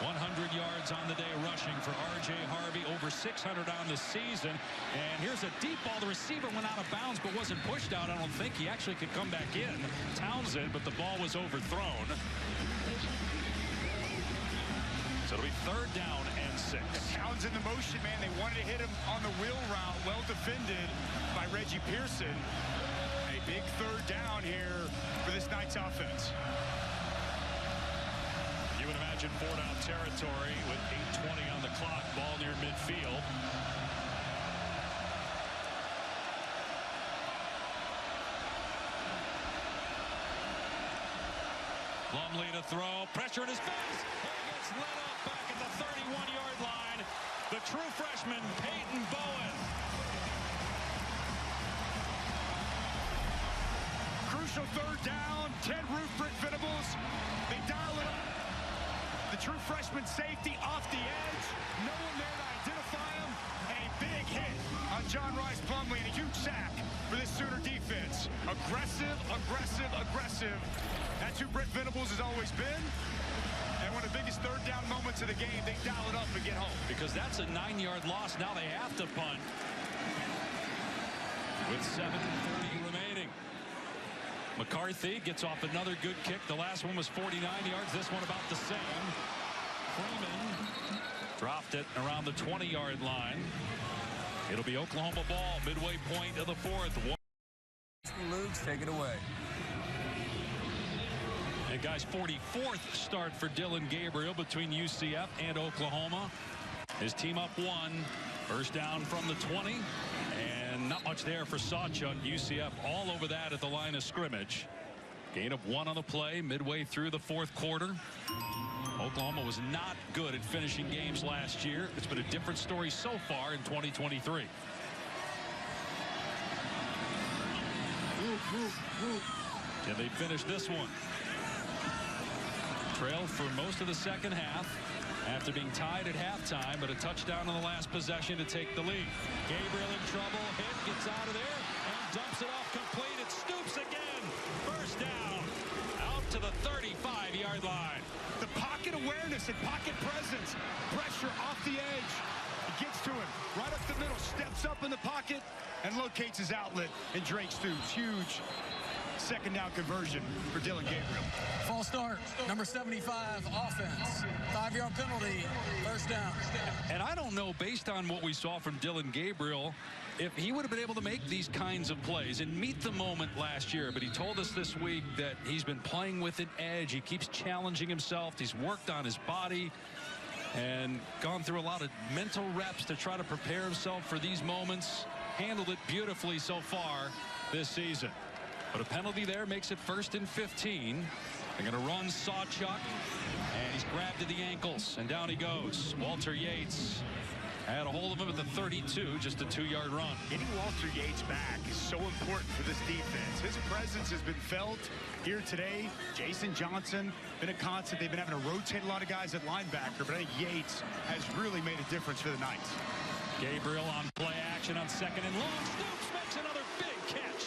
Speaker 4: .100 yards on the day rushing for R.J. Harvey, over 600 on the season. And here's a deep ball. The receiver went out of bounds but wasn't pushed out. I don't think he actually could come back in. Townsend, but the ball was overthrown. So it'll be 3rd down and 6.
Speaker 5: Townsend in the motion, man. They wanted to hit him on the wheel route. Well defended by Reggie Pearson. A big 3rd down here for this night's offense.
Speaker 4: You would imagine 4-down territory with 8:20 on the clock, ball near midfield. Plumlee to throw, pressure in his face. He gets let up back at the 31-yard line. The true freshman, Peyton Bowen.
Speaker 5: Crucial 3rd down, 10 Roof Brick Venables. They dial it up. The true freshman safety off the edge. No one there to identify him. And a big hit on John Rice Plumlee and a huge sack for this Sooner defense. Aggressive, aggressive, aggressive. That's who Brent Venables has always been. And one of the biggest 3rd down moments of the game, they dial it up and get home.
Speaker 4: Because that's a 9-yard loss. Now they have to punt with 7:30 remaining. McCarthy gets off another good kick. The last one was 49 yards. This one about the same. Freeman dropped it around the 20-yard line. It'll be Oklahoma ball midway point of the 4th.
Speaker 9: Luke's take it away.
Speaker 4: And guys, 44th start for Dylan Gabriel between UCF and Oklahoma. His team up 1. First down from the 20. And not much there for Sawchuk. UCF all over that at the line of scrimmage. Gain of 1 on the play midway through the 4th quarter. Oklahoma was not good at finishing games last year. It's been a different story so far in 2023. And they finished this one. Trailed for most of the second half after being tied at halftime, but a touchdown on the last possession to take the lead. Gabriel in trouble, hit, gets out of there, and dumps it off complete. It Stoops again. First down, out to the 35-yard line.
Speaker 5: The pocket awareness and pocket presence. Pressure off the edge. It gets to him right up the middle, steps up in the pocket, and locates his outlet in Drake Stoops. Huge 2nd down conversion for Dylan Gabriel.
Speaker 7: False start, number 75, offense. 5-yard penalty, 1st down.
Speaker 4: And I don't know, based on what we saw from Dylan Gabriel, if he would have been able to make these kinds of plays and meet the moment last year. But he told us this week that he's been playing with an edge. He keeps challenging himself. He's worked on his body and gone through a lot of mental reps to try to prepare himself for these moments. Handled it beautifully so far this season. But a penalty there makes it 1st and 15. They're going to run Sawchuk, and he's grabbed to the ankles, and down he goes. Walter Yates had a hold of him at the 32, just a 2-yard run.
Speaker 5: Getting Walter Yates back is so important for this defense. His presence has been felt here today. Jason Johnson been a constant. They've been having to rotate a lot of guys at linebacker, but I think Yates has really made a difference for the Knights.
Speaker 4: Gabriel on play action on 2nd and long. Stoops makes another big catch.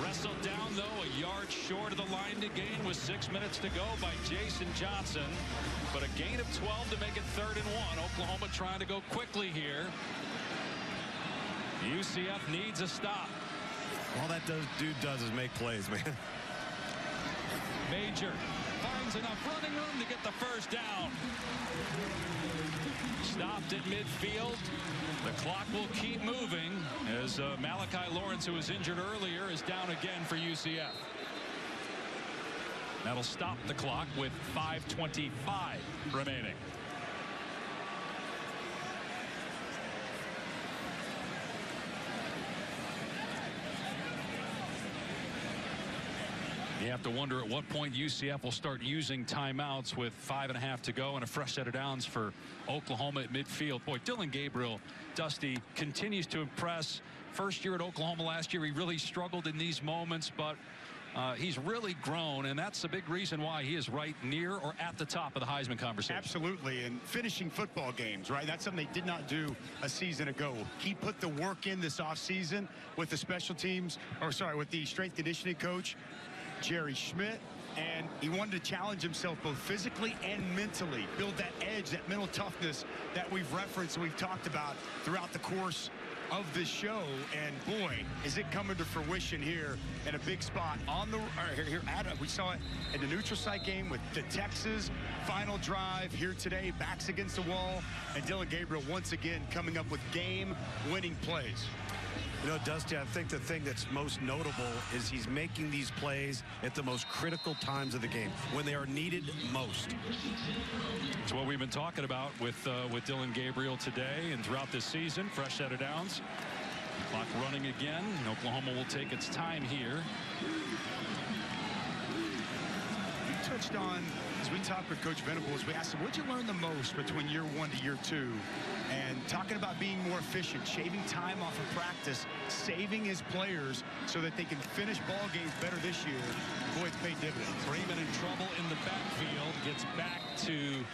Speaker 4: Wrestled down, though, a yard short of the line to gain with 6 minutes to go by Jason Johnson. But a gain of 12 to make it 3rd and 1. Oklahoma trying to go quickly here. UCF needs a stop.
Speaker 6: All that dude does is make plays, man.
Speaker 4: Major finds enough running room to get the 1st down. Stopped at midfield. The clock will keep moving as Malachi Lawrence, who was injured earlier, is down again for UCF. That'll stop the clock with 5:25 remaining. have to wonder at what point UCF will start using timeouts with 5.5 to go and a fresh set of downs for Oklahoma at midfield. Boy, Dylan Gabriel, Dusty, continues to impress. First year at Oklahoma last year, he really struggled in these moments, but he's really grown, and that's the big reason why he is right near or at the top of the Heisman conversation.
Speaker 5: Absolutely, and finishing football games, right? That's something they did not do a season ago. He put the work in this offseason with the special teams, with the strength conditioning coach, Jerry Schmidt, and he wanted to challenge himself both physically and mentally, build that edge, that mental toughness that we've referenced and we've talked about throughout the course of this show. And boy, is it coming to fruition here in a big spot on the we saw it in the neutral site game with the Texas final drive here today, backs against the wall, and Dylan Gabriel once again coming up with game-winning plays.
Speaker 6: You know, Dusty, I think the thing that's most notable is he's making these plays at the most critical times of the game, when they are needed most.
Speaker 4: It's what we've been talking about with Dylan Gabriel today and throughout this season. Fresh set of downs. Clock running again. Oklahoma will take its time here.
Speaker 5: We touched on, as we talked with Coach Venables, we asked him, what'd you learn the most between year 1 to year 2? And talking about being more efficient, shaving time off of practice, saving his players so that they can finish ball games better this year. Boy, it's paid dividends.
Speaker 4: Freeman in trouble in the backfield. Gets back to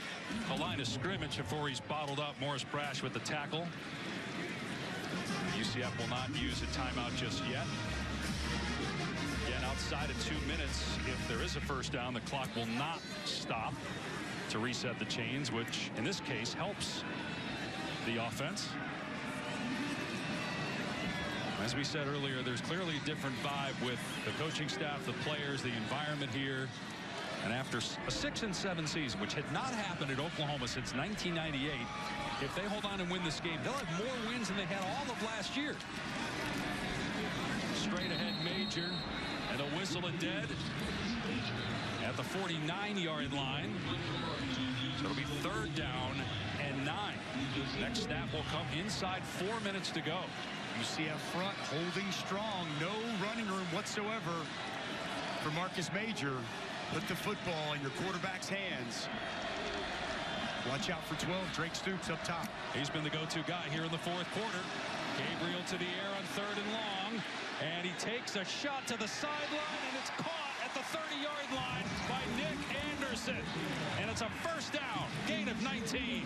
Speaker 4: the line of scrimmage before he's bottled up. Morris Brash with the tackle. UCF will not use a timeout just yet. Again, outside of 2 minutes, if there is a first down, the clock will not stop to reset the chains, which in this case helps the offense. As we said earlier, there's clearly a different vibe with the coaching staff, the players, the environment here. And after a 6-7 season, which had not happened at Oklahoma since 1998, if they hold on and win this game, they'll have more wins than they had all of last year. Straight ahead Major, and a whistle at dead at the 49-yard line. So it'll be 3rd down and 9. Next snap will come inside 4 minutes to go.
Speaker 5: UCF front holding strong. No running room whatsoever for Marcus Major. Put the football in your quarterback's hands. Watch out for 12. Drake Stoops up top.
Speaker 4: He's been the go-to guy here in the 4th quarter. Gabriel to the air on 3rd and long. And he takes a shot to the sideline, and it's caught at the 30-yard line by Nick Anderson. And it's a first down, gain of 19.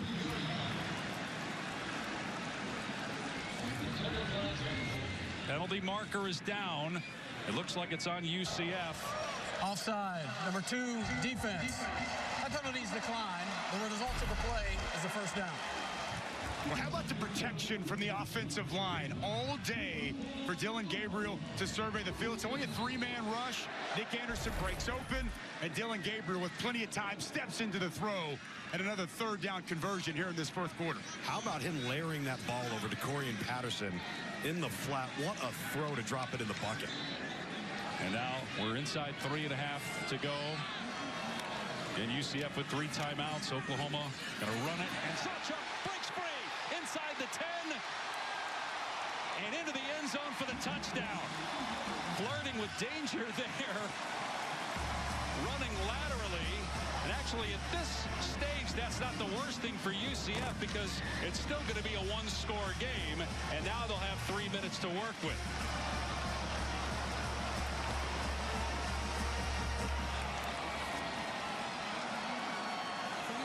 Speaker 4: Penalty marker is down. It looks like it's on UCF.
Speaker 7: Offside. Number 2, defense. That penalties decline. The result of the play is a first down.
Speaker 5: Well, how about the protection from the offensive line all day for Dylan Gabriel to survey the field? It's only a 3-man rush. Nick Anderson breaks open, and Dylan Gabriel, with plenty of time, steps into the throw, and another 3rd down conversion here in this 4th quarter.
Speaker 6: How about him layering that ball over to Corian Patterson in the flat? What a throw to drop it in the bucket.
Speaker 4: And now we're inside 3.5 to go. And UCF with 3 timeouts. Oklahoma going to run it. And Sawchuk breaks free inside the 10. And into the end zone for the touchdown. Flirting with danger there. Running laterally. And actually at this stage, that's not the worst thing for UCF because it's still going to be a 1-score game. And now they'll have 3 minutes to work with.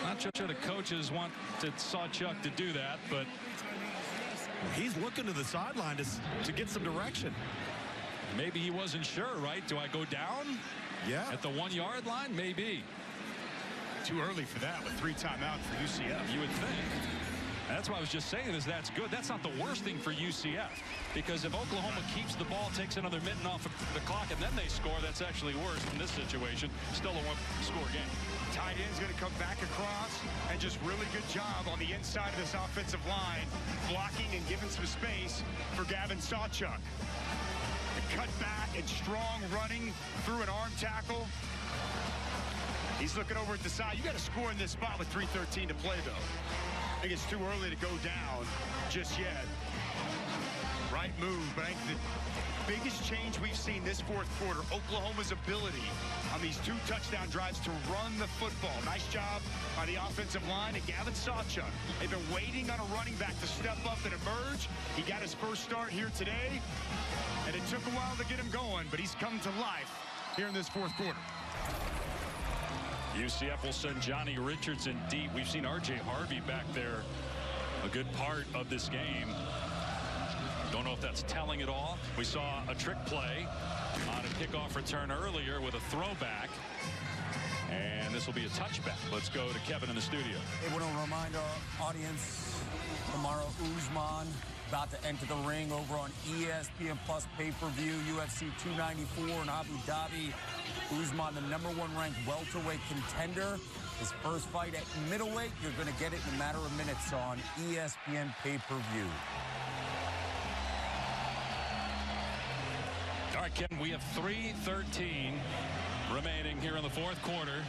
Speaker 4: Not sure the coaches wanted Sawchuk to do that, but
Speaker 6: he's looking to the sideline to get some direction.
Speaker 4: Maybe he wasn't sure, right? Do I go down?
Speaker 6: Yeah.
Speaker 4: At the 1-yard line? Maybe.
Speaker 5: Too early for that with 3 timeouts for UCF.
Speaker 4: You would think. And that's what I was just saying is that's good. That's not the worst thing for UCF. Because if Oklahoma keeps the ball, takes another minute off of the clock, and then they score, that's actually worse in this situation. Still a 1-score game.
Speaker 5: Tight end's going to come back across, and just really good job on the inside of this offensive line, blocking and giving some space for Gavin Sawchuk. The cut back and strong running through an arm tackle. He's looking over at the side. You got to score in this spot with 3:13 to play, though. I think it's too early to go down just yet. right move, but I think the biggest change we've seen this fourth quarter, Oklahoma's ability on these 2 touchdown drives to run the football. Nice job by the offensive line and Gavin Sawchuk. They've been waiting on a running back to step up and emerge. He got his first start here today, and it took a while to get him going, but he's come to life here in this fourth quarter.
Speaker 4: UCF will send Johnny Richardson deep. We've seen R.J. Harvey back there a good part of this game. Don't know if that's telling at all. We saw a trick play on a kickoff return earlier with a throwback. And this will be a touchback. Let's go to Kevin in the studio.
Speaker 9: I want to remind our audience, tomorrow Usman about to enter the ring over on ESPN Plus pay-per-view, UFC 294 in Abu Dhabi. Usman, the #1 ranked welterweight contender. His first fight at middleweight. You're going to get it in a matter of minutes on ESPN pay-per-view.
Speaker 4: All right, Ken, we have 3:13 remaining here in the fourth quarter.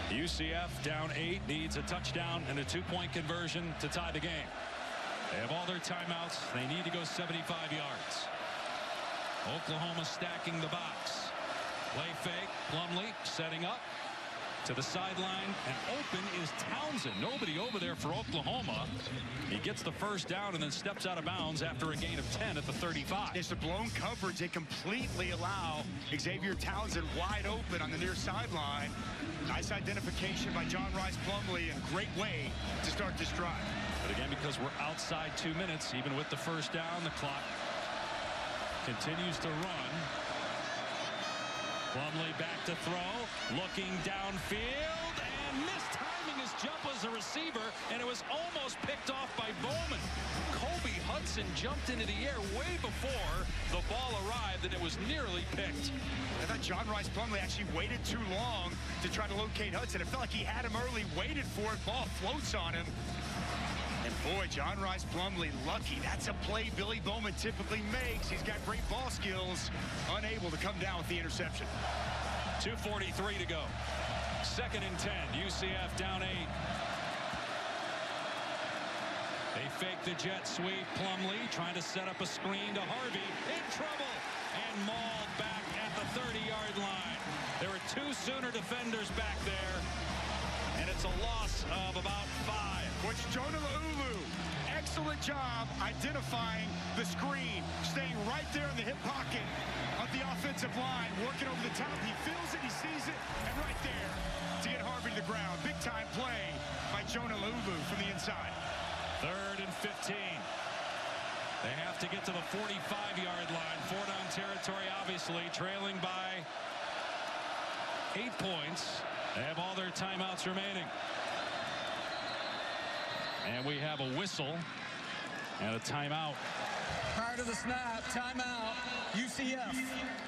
Speaker 4: UCF down 8, needs a touchdown and a 2-point conversion to tie the game. They have all their timeouts. They need to go 75 yards. Oklahoma stacking the box. Play fake. Plumlee setting up to the sideline, and open is Townsend. Nobody over there for Oklahoma. He gets the first down and then steps out of bounds after a gain of 10 at the 35.
Speaker 5: It's a blown coverage. They completely allow Xavier Townsend wide open on the near sideline. Nice identification by John Rice Plumlee, and great way to start this drive.
Speaker 4: But again, because we're outside 2 minutes, even with the first down, the clock continues to run. Plumlee back to throw, looking downfield, and mistiming his jump as a receiver, and it was almost picked off by Bowman. Kobe Hudson jumped into the air way before the ball arrived, and it was nearly picked.
Speaker 5: I thought John Rice Plumlee actually waited too long to try to locate Hudson. It felt like he had him early, waited for it, ball floats on him. And boy, John Rice Plumlee lucky. That's a play Billy Bowman typically makes. He's got great ball skills, unable to come down with the interception.
Speaker 4: 2:43 to go. 2nd and 10. UCF down 8. They fake the jet sweep. Plumlee trying to set up a screen to Harvey. In trouble and mauled back at the 30-yard line. There are 2 Sooner defenders back there, and it's a loss of about 5.
Speaker 5: Coach Jonah Laulu, excellent job identifying the screen, staying right there in the hip pocket of the offensive line, working over the top. He feels it, he sees it, and right there to get Harvey to the ground. Big time play by Jonah Laulu from the inside.
Speaker 4: 3rd and 15. They have to get to the 45-yard line. 4-down territory, obviously, trailing by 8 points. They have all their timeouts remaining. And we have a whistle and a timeout.
Speaker 7: Prior to the snap, timeout, UCF.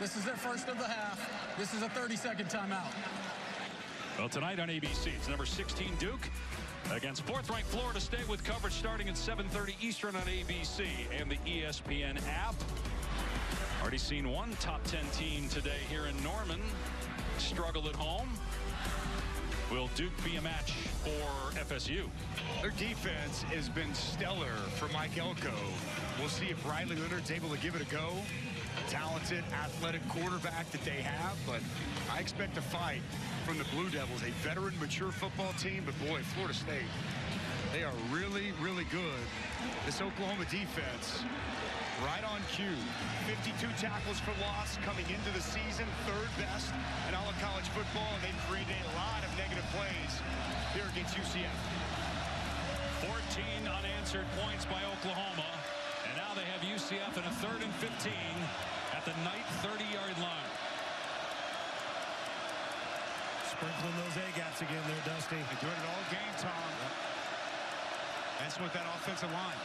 Speaker 7: This is their first of the half. This is a 30-second timeout.
Speaker 4: Well, tonight on ABC, it's number 16 Duke against 4th-ranked Florida State, with coverage starting at 7:30 Eastern on ABC and the ESPN app. Already seen one top 10 team today here in Norman struggle at home. Will Duke be a match for FSU?
Speaker 5: Their defense has been stellar for Mike Elko. We'll see if Riley Leonard's able to give it a go. A talented, athletic quarterback that they have, but I expect a fight from the Blue Devils. A veteran, mature football team, but boy, Florida State, they are really, really good. This Oklahoma defense, right on cue. 52 tackles for loss coming into the season, 3rd best in all of college football, and they've created a lot of negative plays here against UCF.
Speaker 4: 14 unanswered points by Oklahoma, and now they have UCF in a 3rd and 15 at the Knight 30-yard line.
Speaker 6: Sprinkling those A-gaps again there, Dusty.
Speaker 5: They're doing it all game, Tom. That's what that offensive line.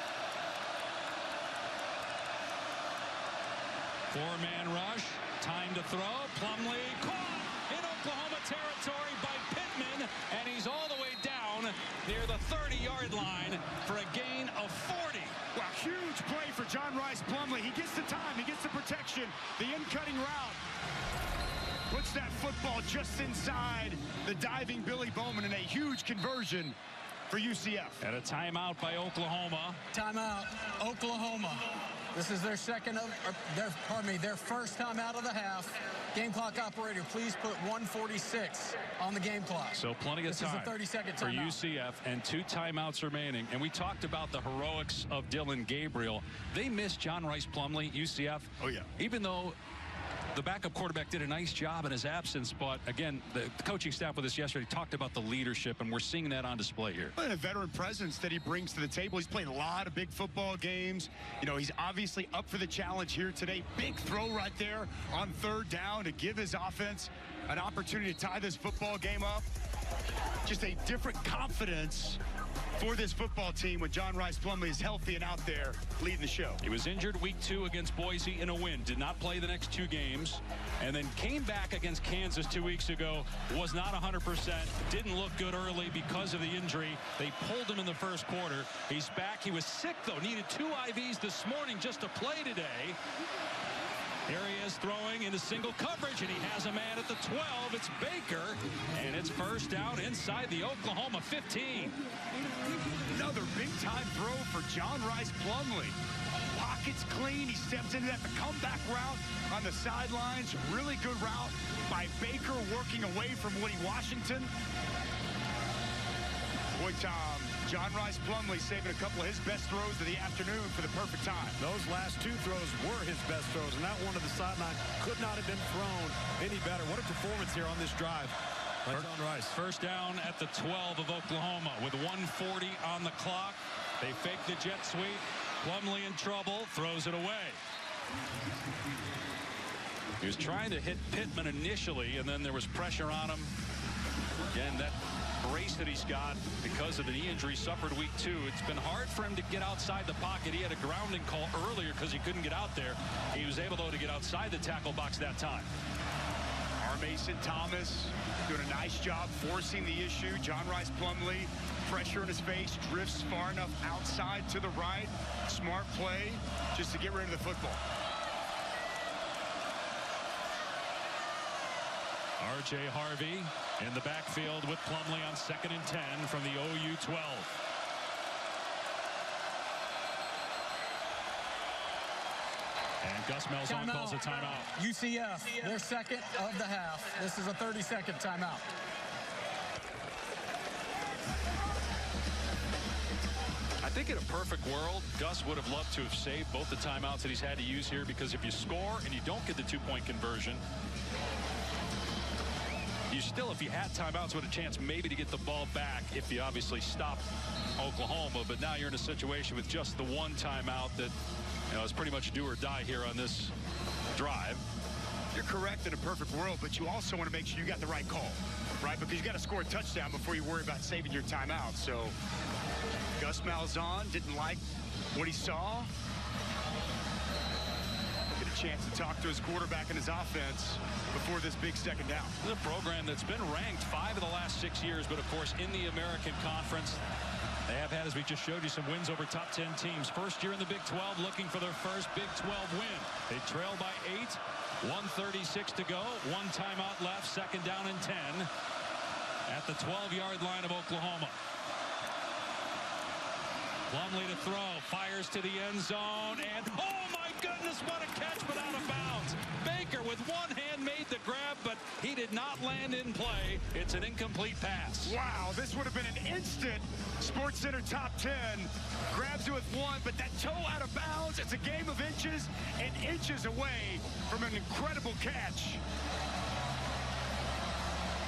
Speaker 4: 4-man rush, time to throw. Plumlee caught in Oklahoma territory by Pittman, and he's all the way down near the 30-yard line for a gain of 40.
Speaker 5: Wow, huge play for John Rice Plumlee. He gets the time, he gets the protection, the in-cutting route. Puts that football just inside the diving Billy Bowman, in a huge conversion for UCF.
Speaker 4: And a timeout by Oklahoma.
Speaker 7: Timeout, Oklahoma. This is their their first timeout of the half. Game clock operator, please put 1:46 on the game clock.
Speaker 4: So plenty of time
Speaker 7: this is a 30-second
Speaker 4: for
Speaker 7: timeout.
Speaker 4: UCF and 2 timeouts remaining. And we talked about the heroics of Dylan Gabriel. They missed John Rice Plumlee, UCF.
Speaker 5: Oh, yeah.
Speaker 4: Even though the backup quarterback did a nice job in his absence, but again, the coaching staff with us yesterday talked about the leadership, and we're seeing that on display here.
Speaker 5: And a veteran presence that he brings to the table. He's played a lot of big football games. You know, he's obviously up for the challenge here today. Big throw right there on 3rd down to give his offense an opportunity to tie this football game up. Just a different confidence for this football team when John Rice Plumlee is healthy and out there leading the show.
Speaker 4: He was injured week 2 against Boise in a win. Did not play the next 2 games. And then came back against Kansas 2 weeks ago. Was not 100%. Didn't look good early because of the injury. They pulled him in the first quarter. He's back. He was sick, though. Needed 2 IVs this morning just to play today. Here he is throwing into single coverage, and he has a man at the 12. It's Baker, and it's first down inside the Oklahoma 15.
Speaker 5: Another big-time throw for John Rice Plumlee. Pockets clean. He steps into that. The comeback route on the sidelines. Really good route by Baker, working away from Woody Washington. Boy, Tom, John Rice Plumlee saving a couple of his best throws of the afternoon for the perfect time.
Speaker 6: Those last 2 throws were his best throws, and that one to the sideline could not have been thrown any better. What a performance here on this drive by John Rice.
Speaker 4: First down at the 12 of Oklahoma with 1:40 on the clock. They fake the jet sweep. Plumlee in trouble, throws it away. He was trying to hit Pittman initially, and then there was pressure on him. Again, that brace that he's got because of the knee injury suffered week 2. It's been hard for him to get outside the pocket. He had a grounding call earlier because he couldn't get out there. He was able, though, to get outside the tackle box that time.
Speaker 5: Mason Thomas doing a nice job forcing the issue. John Rice Plumlee, pressure in his face, drifts far enough outside to the right. Smart play just to get rid of the football.
Speaker 4: R.J. Harvey in the backfield with Plumlee on 2nd and 10 from the OU 12. And Gus Malzahn calls a timeout.
Speaker 7: UCF, their second of the half. This is a 30-second timeout.
Speaker 4: I think in a perfect world, Gus would have loved to have saved both the timeouts that he's had to use here, because if you score and you don't get the 2-point conversion, you still, if you had timeouts, would have a chance maybe to get the ball back if you obviously stop Oklahoma. But now you're in a situation with just the 1 timeout that, you know, is pretty much do or die here on this drive.
Speaker 5: You're correct in a perfect world, but you also want to make sure you got the right call, right? Because you got to score a touchdown before you worry about saving your timeout. So Gus Malzahn didn't like what he saw. Get a chance to talk to his quarterback and his offense before this big second down.
Speaker 4: This is a program that's been ranked 5 of the last 6 years, but of course in the American Conference. They have had, as we just showed you, some wins over top 10 teams. First year in the Big 12, looking for their first Big 12 win. They trail by 8, 1:36 to go, 1 timeout left, 2nd down and 10 at the 12-yard line of Oklahoma. Plumlee to throw, fires to the end zone, and oh my goodness, what a catch, but out of bounds. Baker with one hand made the grab, but he did not land in play. It's an incomplete pass.
Speaker 5: Wow, this would have been an instant SportsCenter top 10. Grabs it with 1, but that toe out of bounds. It's a game of inches and inches away from an incredible catch.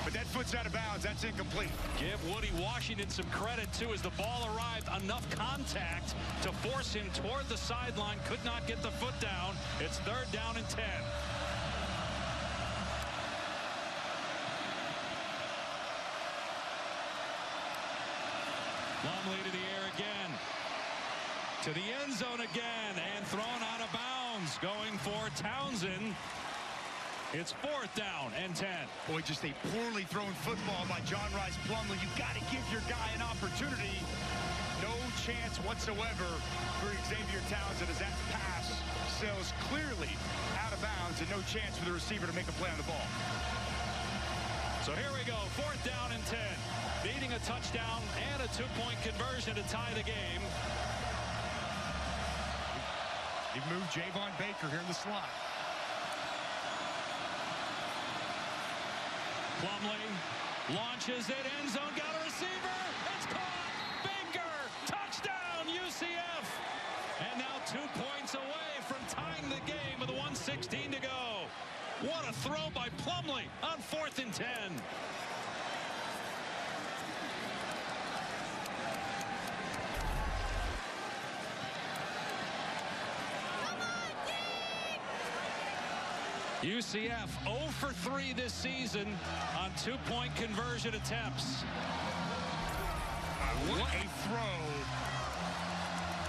Speaker 5: But that foot's out of bounds. That's incomplete.
Speaker 4: Give Woody Washington some credit, too, as the ball arrived. Enough contact to force him toward the sideline. Could not get the foot down. It's 3rd down and 10. Plumlee to the air again. To the end zone again. And thrown out of bounds. Going for Townsend. It's 4th down and 10.
Speaker 5: Boy, just a poorly thrown football by John Rice Plumlee. You've got to give your guy an opportunity. No chance whatsoever for Xavier Townsend as that pass sails clearly out of bounds, and no chance for the receiver to make a play on the ball.
Speaker 4: So here we go, 4th down and 10. Needing a touchdown and a 2-point conversion to tie the game.
Speaker 5: They've moved Javon Baker here in the slot.
Speaker 4: Plumlee launches it, end zone, got a receiver. It's caught. Baker, touchdown, UCF. And now 2 points away from tying the game with 1:16 to go. What a throw by Plumlee on 4th and 10. UCF 0 for 3 this season on 2-point conversion attempts.
Speaker 5: What a throw.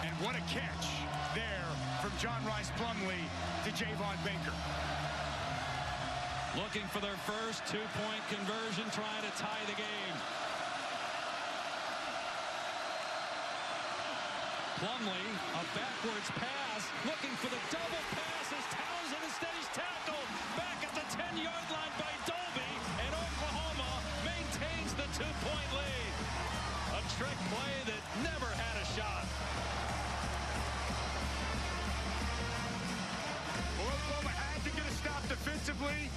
Speaker 5: And what a catch there from John Rice Plumlee to Javon Baker.
Speaker 4: Looking for their first 2-point conversion, trying to tie the game. Plumlee, a backwards pass, looking for the double pass as Townsend instead is tackled. Back at the 10-yard line by Dolby, and Oklahoma maintains the 2-point lead. A trick play that never had a shot.
Speaker 5: Oklahoma had to get a stop defensively,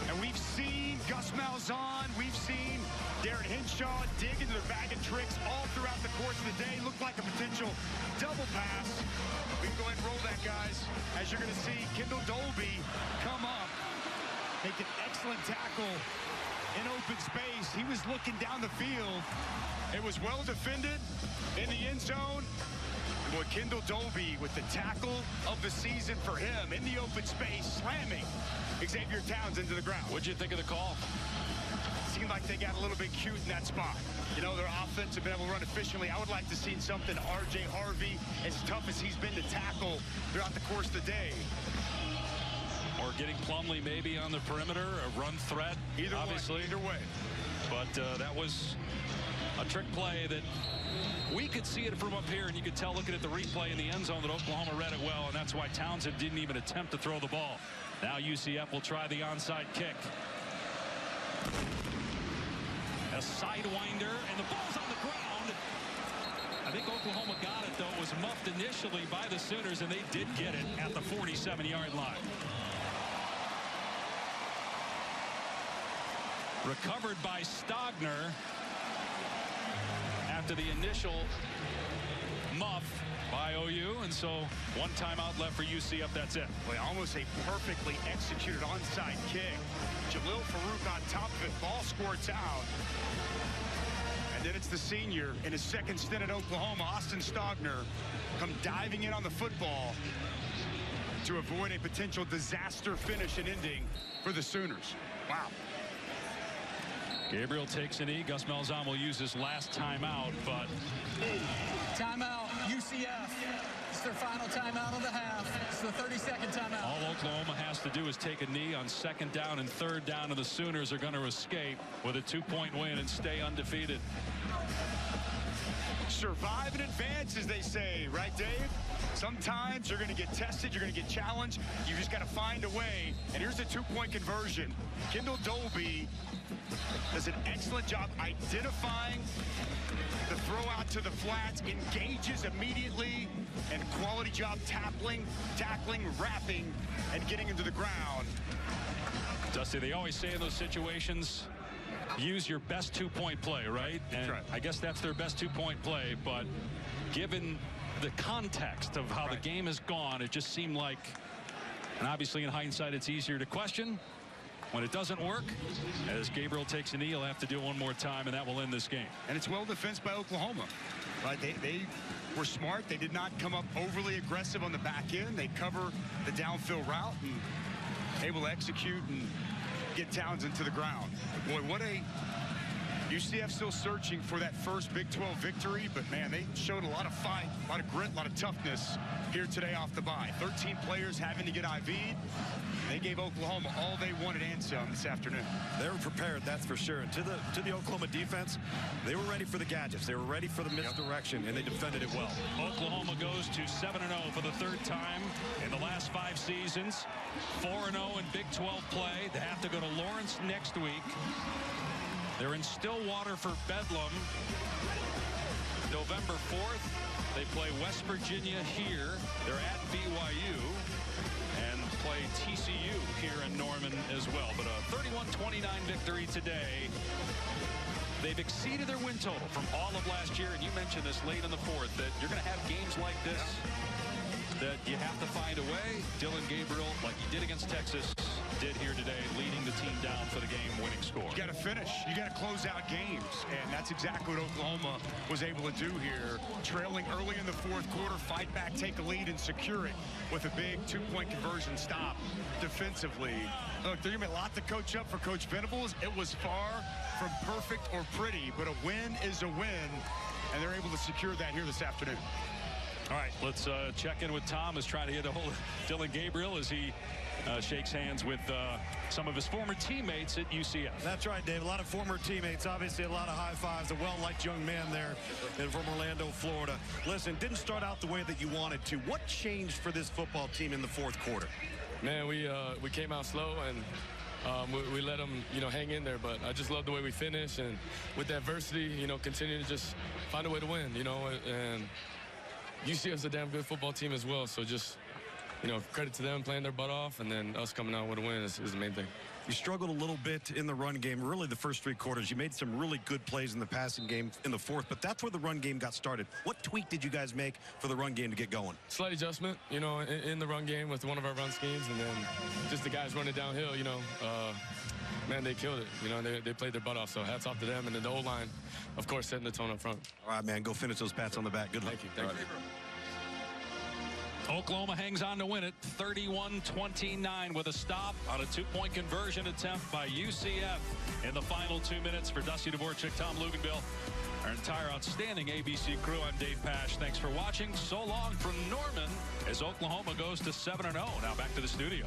Speaker 5: and we've seen Gus Malzahn, we've seen Darren Hinshaw dig into the bag of tricks all throughout the course of the day. Looked like a potential double pass. We can go ahead and roll that, guys, as you're going to see Kendall Dolby come up, make an excellent tackle in open space. He was looking down the field. It was well defended in the end zone. Boy, Kendall Dolby with the tackle of the season for him in the open space, slamming Xavier Townsend into the ground.
Speaker 4: What'd you think of the call?
Speaker 5: Seemed like they got a little bit cute in that spot. You know, their offense have been able to run efficiently. I would like to see something R.J. Harvey, as tough as he's been to tackle throughout the course of the day.
Speaker 4: Or getting Plumlee maybe on the perimeter, a run threat, obviously.
Speaker 5: Either way.
Speaker 4: But that was a trick play that we could see it from up here, and you could tell looking at the replay in the end zone that Oklahoma read it well, and that's why Townsend didn't even attempt to throw the ball. Now UCF will try the onside kick. A sidewinder, and the ball's on the ground. I think Oklahoma got it, though. It was muffed initially by the Sooners, and they did get it at the 47-yard line. Recovered by Stogner after the initial muff by OU, and so one timeout left for UCF. That's it.
Speaker 5: Boy, almost a perfectly executed onside kick. Jalil Farouk on top of it. Ball squirts out. And then it's the senior in his second stint at Oklahoma, Austin Stogner, come diving in on the football to avoid a potential disaster finish and ending for the Sooners. Wow.
Speaker 4: Gabriel takes a knee. Gus Malzahn will use his last timeout, but
Speaker 7: timeout, UCF. It's their final timeout of the half. It's the 32nd timeout.
Speaker 4: All Oklahoma has to do is take a knee on 2nd down and 3rd down, and the Sooners are going to escape with a 2-point win and stay undefeated.
Speaker 5: Survive and advance, as they say, right, Dave? Sometimes you're going to get tested, you're going to get challenged. You just got to find a way. And here's the 2-point conversion. Kendall Dolby does an excellent job identifying the throw out to the flats, engages immediately, and quality job tackling, wrapping, and getting into the ground.
Speaker 4: Dusty, they always say in those situations, use your best 2-point play, right? And
Speaker 5: right.
Speaker 4: I guess that's their best 2-point play, but given the context of how the game has gone, it just seemed like, and obviously in hindsight it's easier to question when it doesn't work. As Gabriel takes a knee, he'll have to do it one more time, and that will end this game.
Speaker 5: And it's well defensed by Oklahoma. Right? They were smart. They did not come up overly aggressive on the back end. They cover the downfield route and able to execute and get Townsend to the ground. Boy, what a UCF still searching for that first Big 12 victory, but man, they showed a lot of fight, a lot of grit, a lot of toughness here today off the bye. 13 players having to get IV'd. They gave Oklahoma all they wanted and some this afternoon.
Speaker 6: They were prepared, that's for sure. And to the Oklahoma defense, they were ready for the gadgets. They were ready for the misdirection, and they defended it well.
Speaker 4: Oklahoma goes to 7-0 for the third time in the last 5 seasons. 4-0 in Big 12 play. They have to go to Lawrence next week. They're in Stillwater for Bedlam. November 4th, they play West Virginia here. They're at BYU. And play TCU here in Norman as well. But a 31-29 victory today. They've exceeded their win total from all of last year. And you mentioned this late in the fourth, that you're going to have games like this that you have to find a way. Dylan Gabriel, like he did against Texas, did here today, leading the team down for the game-winning score.
Speaker 5: You got to finish. You got to close out games, and that's exactly what Oklahoma was able to do here. Trailing early in the fourth quarter, fight back, take a lead, and secure it with a big 2-point conversion stop defensively. Look, there's going to be a lot to coach up for Coach Venables. It was far from perfect or pretty, but a win is a win, and they're able to secure that here this afternoon.
Speaker 4: All right, let's check in with Tom, is trying to get a hold of Dylan Gabriel as he shakes hands with some of his former teammates at UCF.
Speaker 6: That's right, Dave. A lot of former teammates. Obviously, a lot of high fives. A well-liked young man there from Orlando, Florida. Listen, didn't start out the way that you wanted to. What changed for this football team in the fourth quarter?
Speaker 10: Man, we came out slow, and we let them, hang in there. But I just love the way we finished, and with adversity, continue to just find a way to win, and UCF's a damn good football team as well. So just, credit to them playing their butt off, and then us coming out with a win is the main thing.
Speaker 6: You struggled a little bit in the run game, really the first 3 quarters. You made some really good plays in the passing game in the fourth, but that's where the run game got started. What tweak did you guys make for the run game to get going?
Speaker 10: Slight adjustment, in the run game with one of our run schemes, and then just the guys running downhill, man, they killed it. They played their butt off, so hats off to them. And then the O-line, of course, setting the tone up front.
Speaker 6: All right, man, go finish those pats on the back. Good luck.
Speaker 10: Thank you.
Speaker 4: Oklahoma hangs on to win it 31-29 with a stop on a 2-point conversion attempt by UCF in the final 2 minutes. For Dusty Dvorak, Tom Luginbill, our entire outstanding ABC crew, I'm Dave Pasch. Thanks for watching. So long from Norman as Oklahoma goes to 7-0. Now back to the studio.